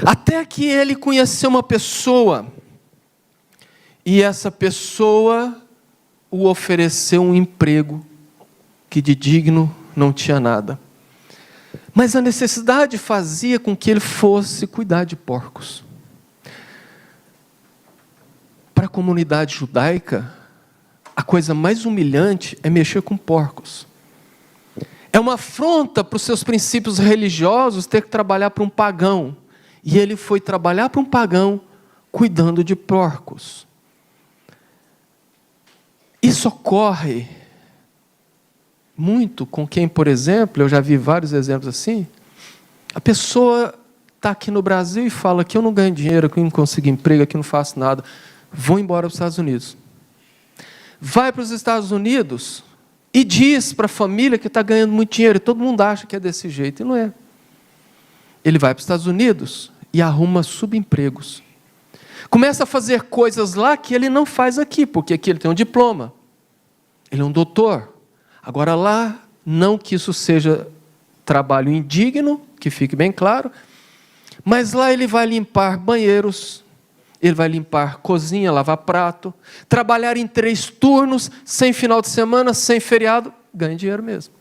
Até que ele conheceu uma pessoa, e essa pessoa o ofereceu um emprego que de digno não tinha nada. Mas a necessidade fazia com que ele fosse cuidar de porcos. Para a comunidade judaica, a coisa mais humilhante é mexer com porcos. É uma afronta para os seus princípios religiosos ter que trabalhar para um pagão. E ele foi trabalhar para um pagão cuidando de porcos. Isso ocorre muito com quem, por exemplo, eu já vi vários exemplos assim, a pessoa está aqui no Brasil e fala que eu não ganho dinheiro, que eu não consigo emprego, que eu não faço nada, vou embora para os Estados Unidos. Vai para os Estados Unidos e diz para a família que está ganhando muito dinheiro, e todo mundo acha que é desse jeito, e não é. ele vai para os Estados Unidos e arruma subempregos. Começa a fazer coisas lá que ele não faz aqui, porque aqui ele tem um diploma. Ele é um doutor. Agora lá, não que isso seja trabalho indigno, que fique bem claro, mas lá ele vai limpar banheiros, ele vai limpar cozinha, lavar prato, trabalhar em 3 turnos, sem final de semana, sem feriado, ganha dinheiro mesmo.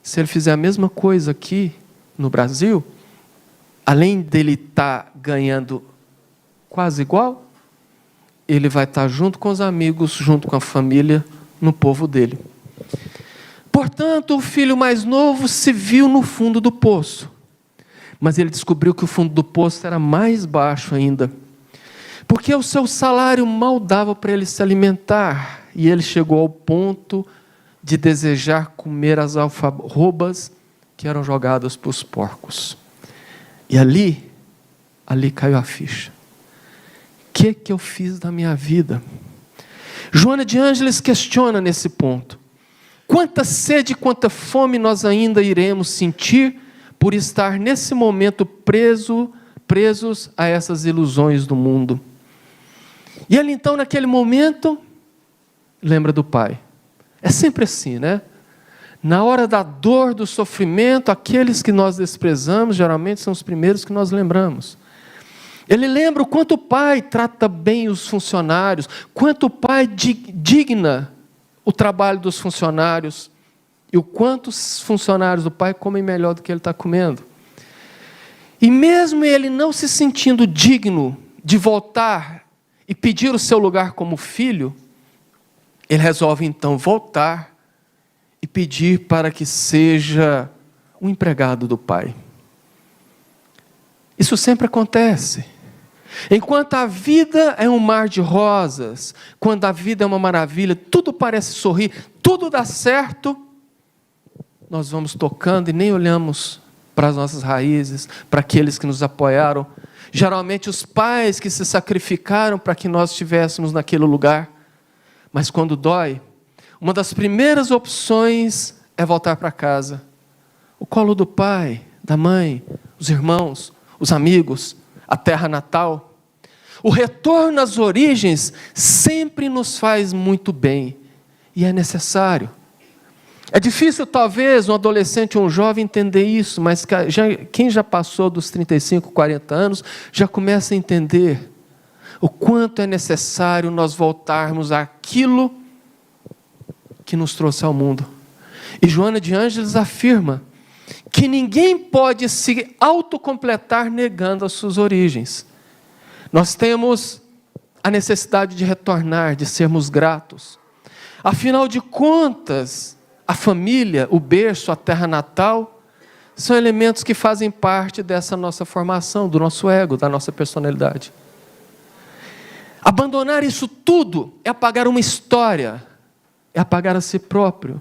Se ele fizer a mesma coisa aqui no Brasil, além dele estar ganhando quase igual, ele vai estar junto com os amigos, junto com a família, no povo dele. Portanto, o filho mais novo se viu no fundo do poço. Mas ele descobriu que o fundo do poço era mais baixo ainda. Porque o seu salário mal dava para ele se alimentar. E ele chegou ao ponto de desejar comer as alfarrobas que eram jogadas para os porcos. E ali caiu a ficha. O que eu fiz da minha vida? Joana de Ângeles questiona nesse ponto. Quanta sede, quanta fome nós ainda iremos sentir por estar nesse momento presos a essas ilusões do mundo. E ele então, naquele momento, lembra do pai. É sempre assim, né? Na hora da dor, do sofrimento, aqueles que nós desprezamos, geralmente são os primeiros que nós lembramos. Ele lembra o quanto o pai trata bem os funcionários, quanto o pai digna o trabalho dos funcionários, e o quanto os funcionários do pai comem melhor do que ele está comendo. E mesmo ele não se sentindo digno de voltar e pedir o seu lugar como filho, ele resolve então voltar e pedir para que seja um empregado do pai. Isso sempre acontece. Enquanto a vida é um mar de rosas, quando a vida é uma maravilha, tudo parece sorrir, tudo dá certo, nós vamos tocando e nem olhamos para as nossas raízes, para aqueles que nos apoiaram. Geralmente os pais que se sacrificaram para que nós estivéssemos naquele lugar. Mas quando dói, uma das primeiras opções é voltar para casa. O colo do pai, da mãe, os irmãos, os amigos, a terra natal. O retorno às origens sempre nos faz muito bem. E é necessário. É difícil, talvez, um adolescente ou um jovem entender isso, mas quem já passou dos 35, 40 anos, já começa a entender o quanto é necessário nós voltarmos àquilo que nos trouxe ao mundo. E Joana de Ângeles afirma que ninguém pode se autocompletar negando as suas origens. Nós temos a necessidade de retornar, de sermos gratos. Afinal de contas, a família, o berço, a terra natal, são elementos que fazem parte dessa nossa formação, do nosso ego, da nossa personalidade. Abandonar isso tudo é apagar uma história, é apagar a si próprio.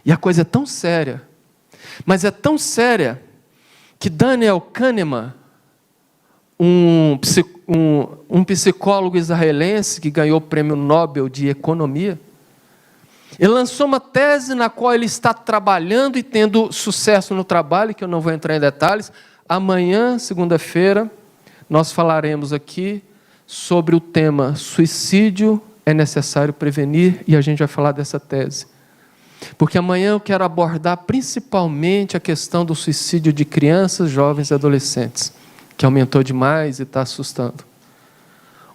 E a coisa é tão séria, mas é tão séria, que Daniel Kahneman, um psicólogo israelense que ganhou o prêmio Nobel de Economia, ele lançou uma tese na qual ele está trabalhando e tendo sucesso no trabalho, que eu não vou entrar em detalhes. Amanhã, segunda-feira, nós falaremos aqui sobre o tema suicídio é necessário prevenir, e a gente vai falar dessa tese. Porque amanhã eu quero abordar principalmente a questão do suicídio de crianças, jovens e adolescentes, que aumentou demais e está assustando.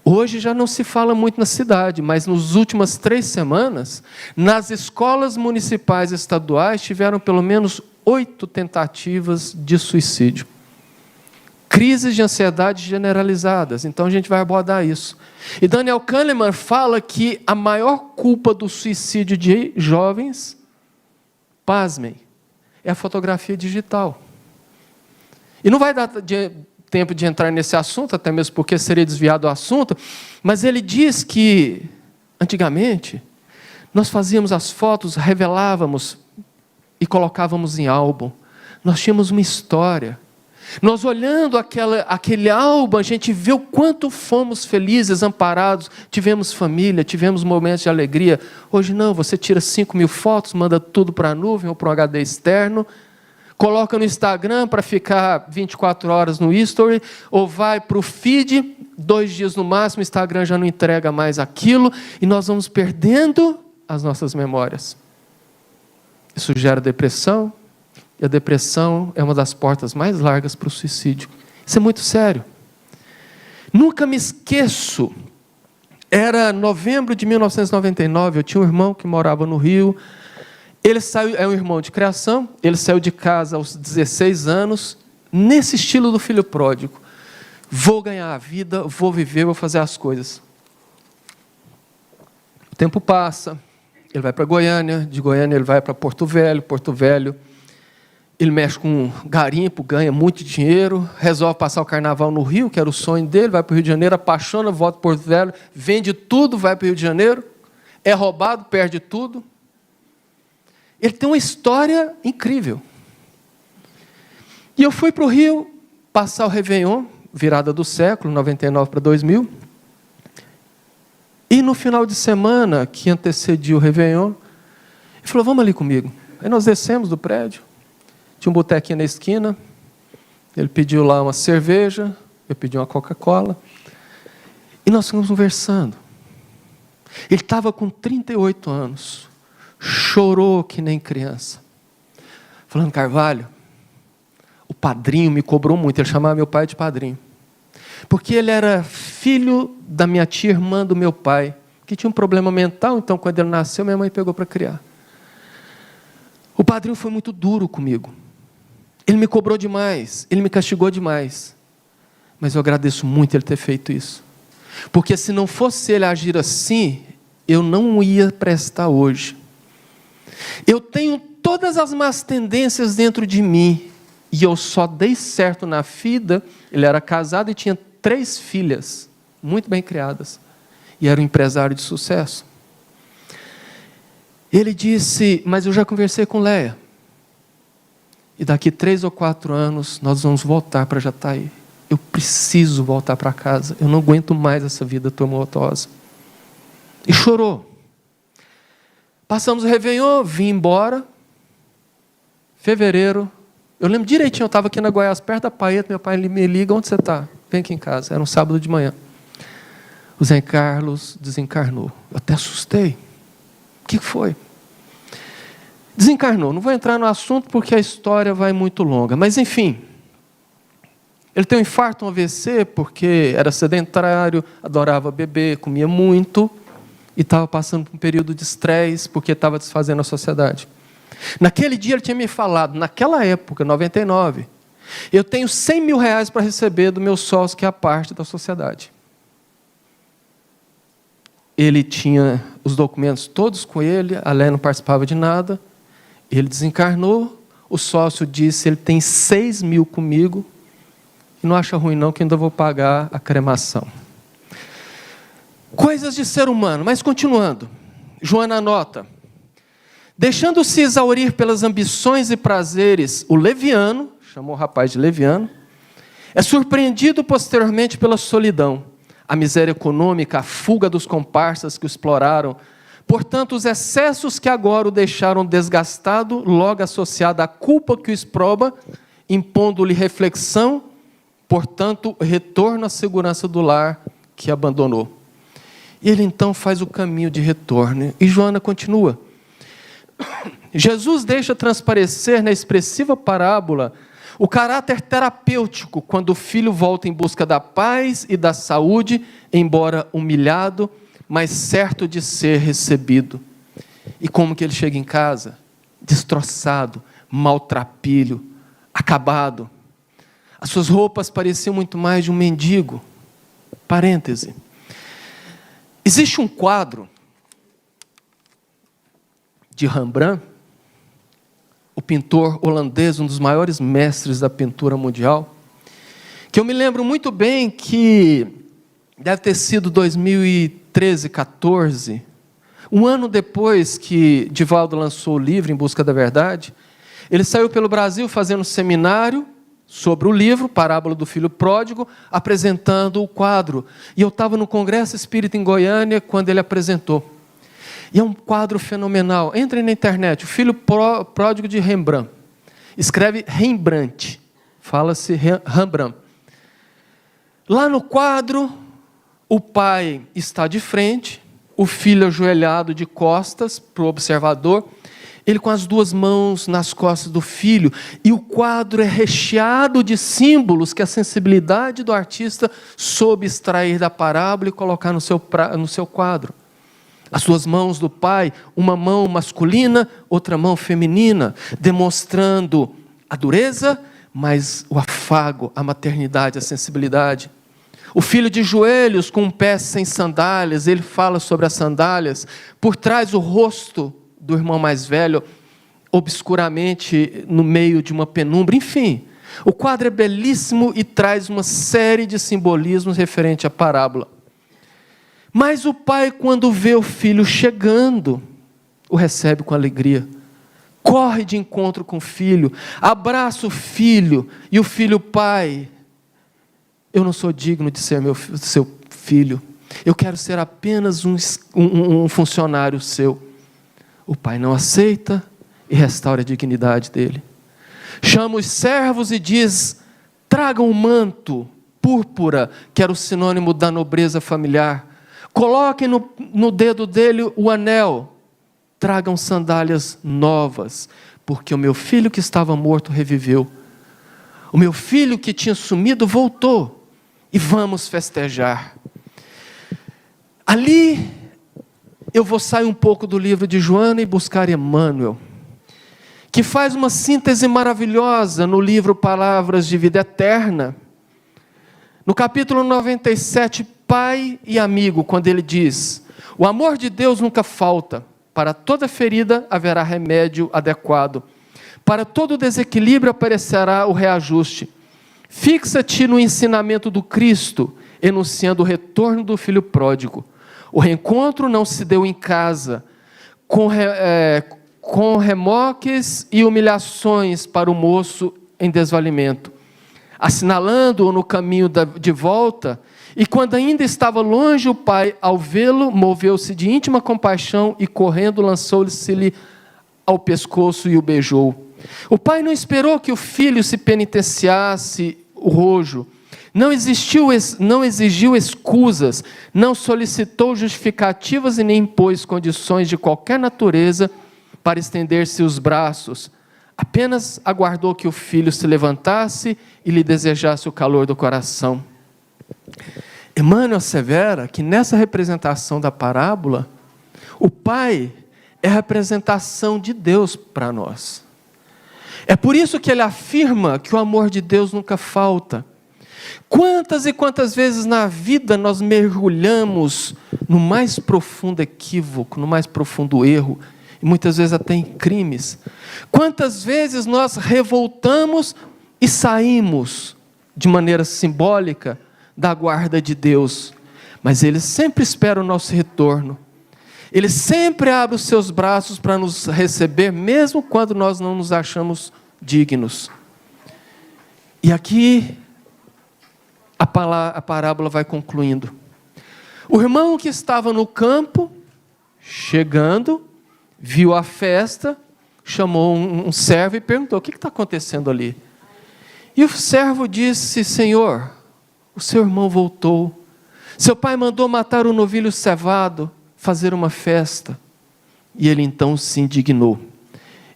Hoje já não se fala muito na cidade, mas nas últimas 3 semanas, nas escolas municipais e estaduais, tiveram pelo menos 8 tentativas de suicídio. Crises de ansiedade generalizadas, então a gente vai abordar isso. E Daniel Kahneman fala que a maior culpa do suicídio de jovens, pasmem, é a fotografia digital. E não vai dar tempo de entrar nesse assunto, até mesmo porque seria desviado o assunto, mas ele diz que, antigamente, nós fazíamos as fotos, revelávamos e colocávamos em álbum. Nós tínhamos uma história. Nós olhando aquele álbum, a gente vê o quanto fomos felizes, amparados, tivemos família, tivemos momentos de alegria. Hoje não, você tira 5.000 fotos, manda tudo para a nuvem ou para um HD externo, coloca no Instagram para ficar 24 horas no history, ou vai para o feed, 2 dias no máximo, o Instagram já não entrega mais aquilo, e nós vamos perdendo as nossas memórias. Isso gera depressão, e a depressão é uma das portas mais largas para o suicídio. Isso é muito sério. Nunca me esqueço, era novembro de 1999, eu tinha um irmão que morava no Rio. Ele saiu, é um irmão de criação, ele saiu de casa aos 16 anos, nesse estilo do filho pródigo. Vou ganhar a vida, vou viver, vou fazer as coisas. O tempo passa, ele vai para Goiânia, de Goiânia ele vai para Porto Velho, ele mexe com garimpo, ganha muito dinheiro, resolve passar o carnaval no Rio, que era o sonho dele, vai para o Rio de Janeiro, apaixona, volta para Porto Velho, vende tudo, vai para o Rio de Janeiro, é roubado, perde tudo. Ele tem uma história incrível. E eu fui para o Rio passar o Réveillon, virada do século, 99 para 2000. E no final de semana, que antecedia o Réveillon, ele falou, vamos ali comigo. Aí nós descemos do prédio, tinha um botequinho na esquina, ele pediu lá uma cerveja, eu pedi uma Coca-Cola, e nós ficamos conversando. Ele estava com 38 anos, chorou que nem criança, falando, Carvalho, o padrinho me cobrou muito, ele chamava meu pai de padrinho, porque ele era filho da minha tia irmã do meu pai, que tinha um problema mental, então quando ele nasceu, minha mãe pegou para criar. O padrinho foi muito duro comigo, ele me cobrou demais, ele me castigou demais, mas eu agradeço muito ele ter feito isso, porque se não fosse ele agir assim, eu não ia prestar hoje. Eu tenho todas as más tendências dentro de mim, e eu só dei certo na vida. Ele era casado e tinha 3 filhas, muito bem criadas, e era um empresário de sucesso. Ele disse, mas eu já conversei com Leia, e daqui 3 ou 4 anos nós vamos voltar para Jataí. Eu preciso voltar para casa, eu não aguento mais essa vida tumultuosa. E chorou. Passamos o Réveillon, vim embora. Fevereiro, eu lembro direitinho, eu estava aqui na Goiás, perto da Paeta, meu pai me liga, onde você está? Vem aqui em casa, era um sábado de manhã. O Zé Carlos desencarnou. Eu até assustei. O que foi? Desencarnou, não vou entrar no assunto porque a história vai muito longa, mas enfim, ele tem um infarto, um AVC, porque era sedentário, adorava beber, comia muito, e estava passando por um período de estresse, porque estava desfazendo a sociedade. Naquele dia ele tinha me falado, naquela época, 99, eu tenho 100 mil reais para receber do meu sócio, que é a parte da sociedade. Ele tinha os documentos todos com ele, a Léa não participava de nada, ele desencarnou, o sócio disse, ele tem 6 mil comigo, e não acha ruim não, que ainda vou pagar a cremação. Coisas de ser humano, mas continuando. Joana anota. Deixando-se exaurir pelas ambições e prazeres, o leviano, chamou o rapaz de leviano, é surpreendido posteriormente pela solidão, a miséria econômica, a fuga dos comparsas que o exploraram, portanto, os excessos que agora o deixaram desgastado, logo associado à culpa que o exproba, impondo-lhe reflexão, portanto, retorno à segurança do lar que abandonou. E ele então faz o caminho de retorno. E Joana continua. Jesus deixa transparecer na expressiva parábola o caráter terapêutico quando o filho volta em busca da paz e da saúde, embora humilhado, mas certo de ser recebido. E como que ele chega em casa? Destroçado, maltrapilho, acabado. As suas roupas pareciam muito mais de um mendigo. Parêntese. Existe um quadro de Rembrandt, o pintor holandês, um dos maiores mestres da pintura mundial, que eu me lembro muito bem que deve ter sido 2013, 14, um ano depois que Divaldo lançou o livro Em Busca da Verdade, ele saiu pelo Brasil fazendo um seminário sobre o livro, Parábola do Filho Pródigo, apresentando o quadro. E eu estava no Congresso Espírita em Goiânia quando ele apresentou. E é um quadro fenomenal. Entrem na internet, o Filho Pródigo de Rembrandt. Escreve Rembrandt, fala-se Rembrandt. Lá no quadro, o pai está de frente, o filho ajoelhado de costas para o observador, ele com as duas mãos nas costas do filho, e o quadro é recheado de símbolos que a sensibilidade do artista soube extrair da parábola e colocar no seu quadro. As duas mãos do pai, uma mão masculina, outra mão feminina, demonstrando a dureza, mas o afago, a maternidade, a sensibilidade. O filho de joelhos, com um pé sem sandálias, ele fala sobre as sandálias. Por trás, o rosto do irmão mais velho, obscuramente no meio de uma penumbra. Enfim, o quadro é belíssimo e traz uma série de simbolismos referente à parábola. Mas o pai, quando vê o filho chegando, o recebe com alegria. Corre de encontro com o filho, abraça o filho, e o filho, pai, eu não sou digno de ser seu filho, eu quero ser apenas um funcionário seu. O pai não aceita e restaura a dignidade dele. Chama os servos e diz: tragam um manto púrpura, que era o sinônimo da nobreza familiar. Coloquem no dedo dele o anel. Tragam sandálias novas, porque o meu filho que estava morto reviveu. O meu filho que tinha sumido voltou, e vamos festejar. Ali eu vou sair um pouco do livro de Joana e buscar Emmanuel, que faz uma síntese maravilhosa no livro Palavras de Vida Eterna, no capítulo 97, Pai e Amigo, quando ele diz: o amor de Deus nunca falta, para toda ferida haverá remédio adequado, para todo desequilíbrio aparecerá o reajuste. Fixa-te no ensinamento do Cristo, enunciando o retorno do filho pródigo. O reencontro não se deu em casa, com remoques e humilhações para o moço em desvalimento, assinalando-o no caminho de volta. E quando ainda estava longe, o pai, ao vê-lo, moveu-se de íntima compaixão e, correndo, lançou-se-lhe ao pescoço e o beijou. O pai não esperou que o filho se penitenciasse o rojo, não exigiu escusas, não solicitou justificativas e nem impôs condições de qualquer natureza para estender-se os braços. Apenas aguardou que o filho se levantasse e lhe desejasse o calor do coração. Emmanuel assevera que nessa representação da parábola, o pai é a representação de Deus para nós. É por isso que ele afirma que o amor de Deus nunca falta. Quantas e quantas vezes na vida nós mergulhamos no mais profundo equívoco, no mais profundo erro, e muitas vezes até em crimes. Quantas vezes nós revoltamos e saímos de maneira simbólica da guarda de Deus, mas Ele sempre espera o nosso retorno. Ele sempre abre os seus braços para nos receber, mesmo quando nós não nos achamos dignos. E aqui a parábola vai concluindo. O irmão que estava no campo, chegando, viu a festa, chamou um servo e perguntou: o que está acontecendo ali? E o servo disse: Senhor, o seu irmão voltou. Seu pai mandou matar o novilho cevado, fazer uma festa. E ele então se indignou.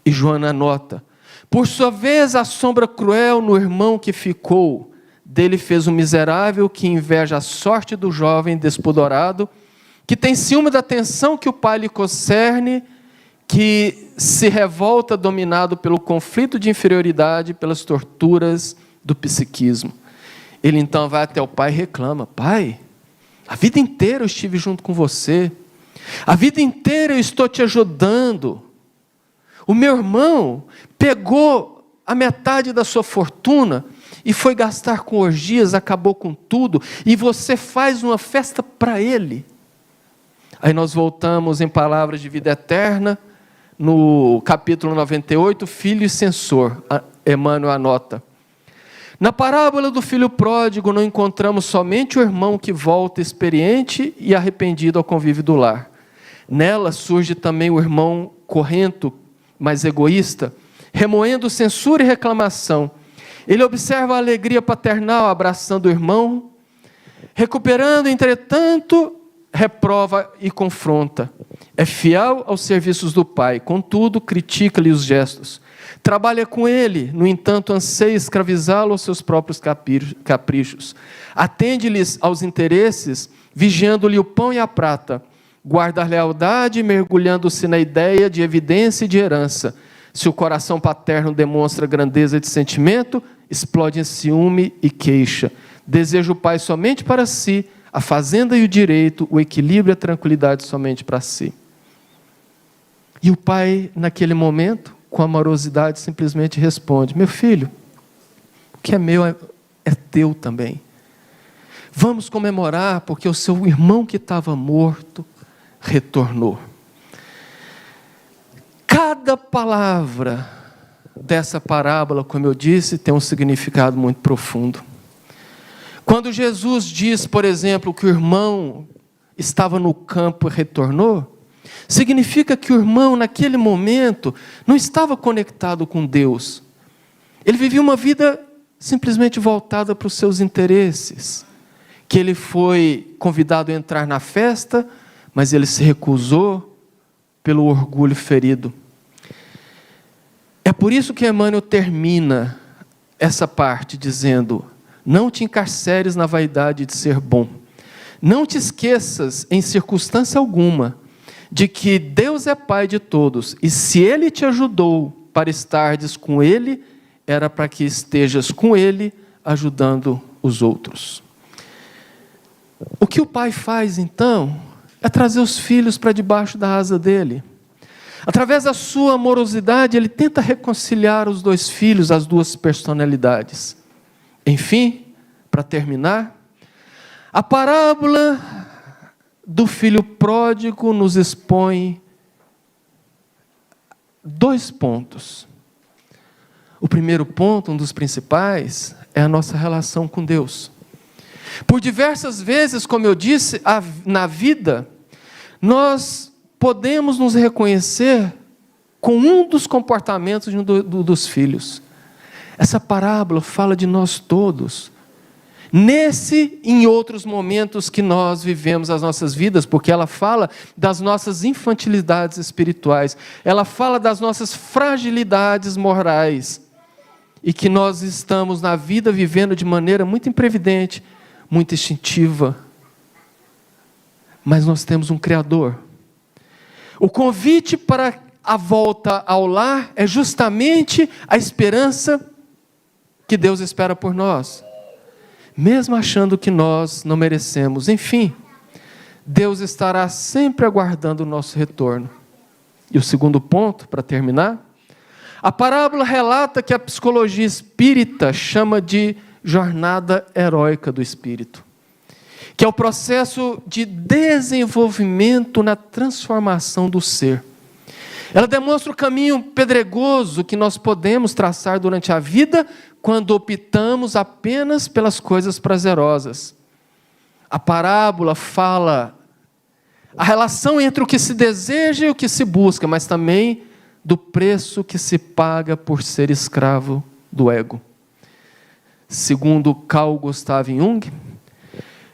E Joana anota: por sua vez, a sombra cruel no irmão que ficou, dele fez um miserável que inveja a sorte do jovem despudorado, que tem ciúme da atenção que o pai lhe concerne, que se revolta dominado pelo conflito de inferioridade, pelas torturas do psiquismo. Ele então vai até o pai e reclama: pai, a vida inteira eu estive junto com você, a vida inteira eu estou te ajudando. O meu irmão pegou a metade da sua fortuna e foi gastar com orgias, acabou com tudo, e você faz uma festa para ele. Aí nós voltamos em Palavras de Vida Eterna, no capítulo 98, Filho e Censor. Emmanuel anota: na parábola do filho pródigo não encontramos somente o irmão que volta experiente e arrependido ao convívio do lar. Nela surge também o irmão corrento, mas egoísta, remoendo censura e reclamação. Ele observa a alegria paternal abraçando o irmão, recuperando, entretanto, reprova e confronta. É fiel aos serviços do pai, contudo, critica-lhe os gestos. Trabalha com ele, no entanto, anseia escravizá-lo aos seus próprios caprichos. Atende-lhes aos interesses, vigiando-lhe o pão e a prata. Guarda a lealdade, mergulhando-se na ideia de evidência e de herança. Se o coração paterno demonstra grandeza de sentimento, explode em ciúme e queixa. Deseja o pai somente para si, a fazenda e o direito, o equilíbrio e a tranquilidade somente para si. E o pai, naquele momento, com amorosidade, simplesmente responde: meu filho, o que é meu é teu também. Vamos comemorar, porque o seu irmão que estava morto retornou. Cada palavra dessa parábola, como eu disse, tem um significado muito profundo. Quando Jesus diz, por exemplo, que o irmão estava no campo e retornou, significa que o irmão, naquele momento, não estava conectado com Deus. Ele vivia uma vida simplesmente voltada para os seus interesses. Que ele foi convidado a entrar na festa, mas ele se recusou pelo orgulho ferido. É por isso que Emmanuel termina essa parte dizendo: não te encarceres na vaidade de ser bom. Não te esqueças, em circunstância alguma, de que Deus é Pai de todos, e se Ele te ajudou para estardes com Ele, era para que estejas com Ele, ajudando os outros. O que o pai faz, então, é trazer os filhos para debaixo da asa dele. Através da sua amorosidade, ele tenta reconciliar os dois filhos, as duas personalidades. Enfim, para terminar, a parábola do filho pródigo nos expõe 2 pontos. O primeiro ponto, um dos principais, é a nossa relação com Deus. Por diversas vezes, como eu disse, na vida, nós podemos nos reconhecer com um dos comportamentos dos filhos. Essa parábola fala de nós todos. Nesse e em outros momentos que nós vivemos as nossas vidas, porque ela fala das nossas infantilidades espirituais, ela fala das nossas fragilidades morais, e que nós estamos na vida vivendo de maneira muito imprevidente, muito instintiva. Mas nós temos um Criador. O convite para a volta ao lar é justamente a esperança que Deus espera por nós, mesmo achando que nós não merecemos. Enfim, Deus estará sempre aguardando o nosso retorno. E o segundo ponto, para terminar, a parábola relata que a psicologia espírita chama de jornada heróica do espírito, que é o processo de desenvolvimento na transformação do ser. Ela demonstra o caminho pedregoso que nós podemos traçar durante a vida quando optamos apenas pelas coisas prazerosas. A parábola fala a relação entre o que se deseja e o que se busca, mas também do preço que se paga por ser escravo do ego. Segundo Carl Gustav Jung,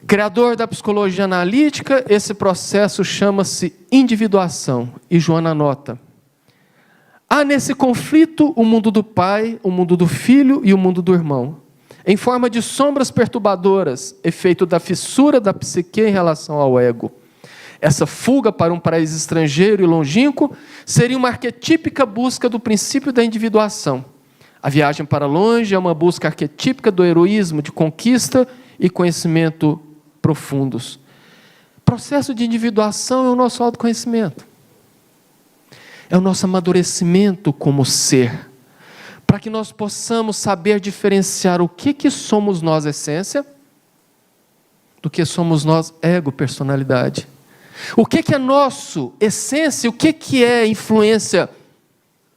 criador da psicologia analítica, esse processo chama-se individuação. E Joana nota: há nesse conflito o mundo do pai, o mundo do filho e o mundo do irmão, em forma de sombras perturbadoras, efeito da fissura da psique em relação ao ego. Essa fuga para um país estrangeiro e longínquo seria uma arquetípica busca do princípio da individuação. A viagem para longe é uma busca arquetípica do heroísmo, de conquista e conhecimento profundos. O processo de individuação é o nosso autoconhecimento. É o nosso amadurecimento como ser, para que nós possamos saber diferenciar o que somos nós, essência, do que somos nós, ego, personalidade. O que é nosso, essência, o que é influência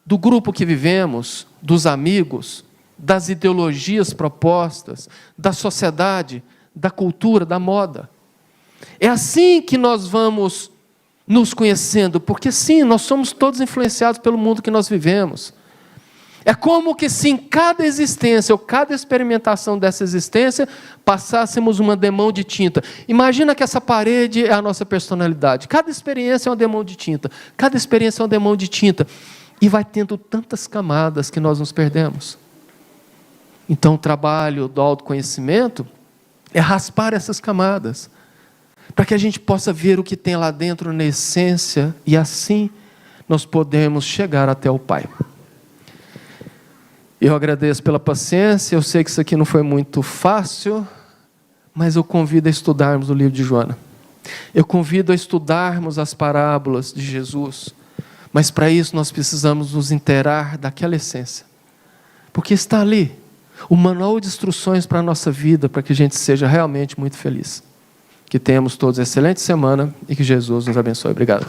do grupo que vivemos, dos amigos, das ideologias propostas, da sociedade, da cultura, da moda. É assim que nós vamos nos conhecendo, porque sim, nós somos todos influenciados pelo mundo que nós vivemos. É como que se em cada existência, ou cada experimentação dessa existência, passássemos uma demão de tinta. Imagina que essa parede é a nossa personalidade. Cada experiência é uma demão de tinta. Cada experiência é uma demão de tinta. E vai tendo tantas camadas que nós nos perdemos. Então o trabalho do autoconhecimento é raspar essas camadas, para que a gente possa ver o que tem lá dentro na essência, e assim nós podemos chegar até o Pai. Eu agradeço pela paciência, eu sei que isso aqui não foi muito fácil, mas eu convido a estudarmos o livro de Joana. Eu convido a estudarmos as parábolas de Jesus, mas para isso nós precisamos nos inteirar daquela essência, porque está ali o manual de instruções para a nossa vida, para que a gente seja realmente muito feliz. Que tenhamos todos uma excelente semana e que Jesus nos abençoe. Obrigado.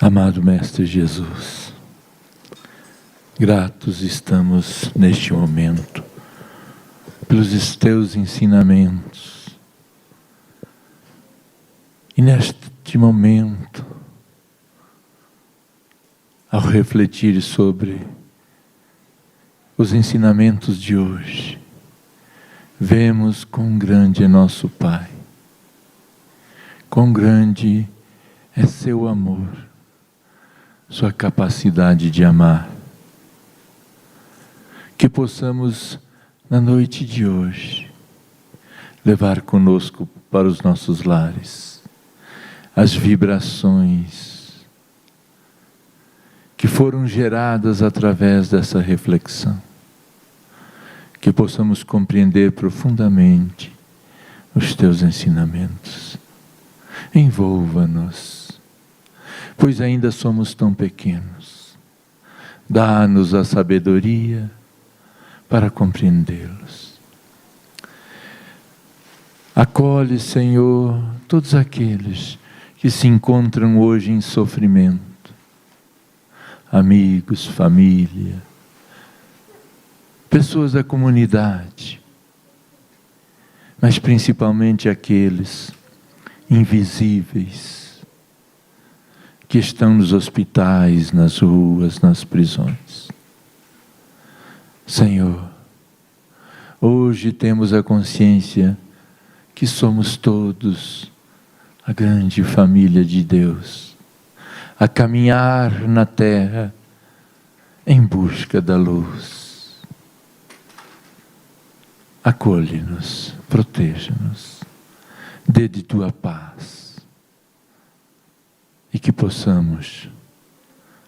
Amado Mestre Jesus, gratos estamos neste momento pelos teus ensinamentos. E neste momento, ao refletir sobre os ensinamentos de hoje, vemos quão grande é nosso Pai, quão grande é seu amor, sua capacidade de amar. Que possamos, na noite de hoje, levar conosco para os nossos lares as vibrações que foram geradas através dessa reflexão. Que possamos compreender profundamente os teus ensinamentos. Envolva-nos, pois ainda somos tão pequenos. Dá-nos a sabedoria para compreendê-los. Acolhe, Senhor, todos aqueles que se encontram hoje em sofrimento. Amigos, família, pessoas da comunidade, mas principalmente aqueles invisíveis, que estão nos hospitais, nas ruas, nas prisões. Senhor, hoje temos a consciência que somos todos a grande família de Deus, a caminhar na terra em busca da luz. Acolhe-nos, proteja-nos, dê de tua paz. E que possamos,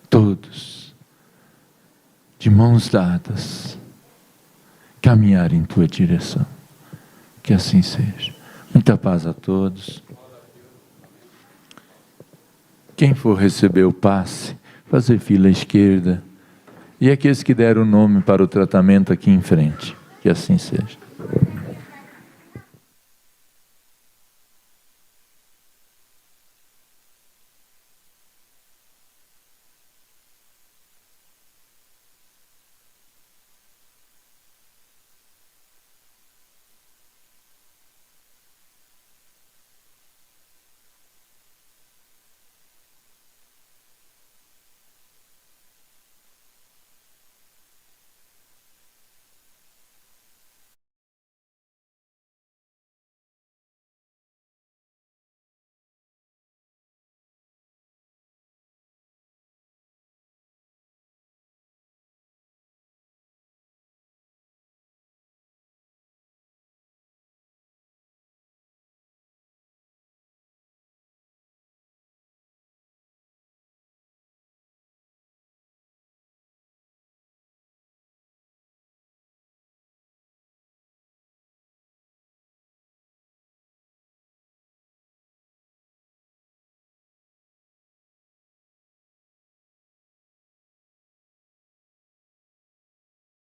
todos, de mãos dadas, caminhar em tua direção. Que assim seja. Muita paz a todos. Quem for receber o passe, fazer fila à esquerda. E aqueles que deram o nome para o tratamento aqui em frente. Que assim seja.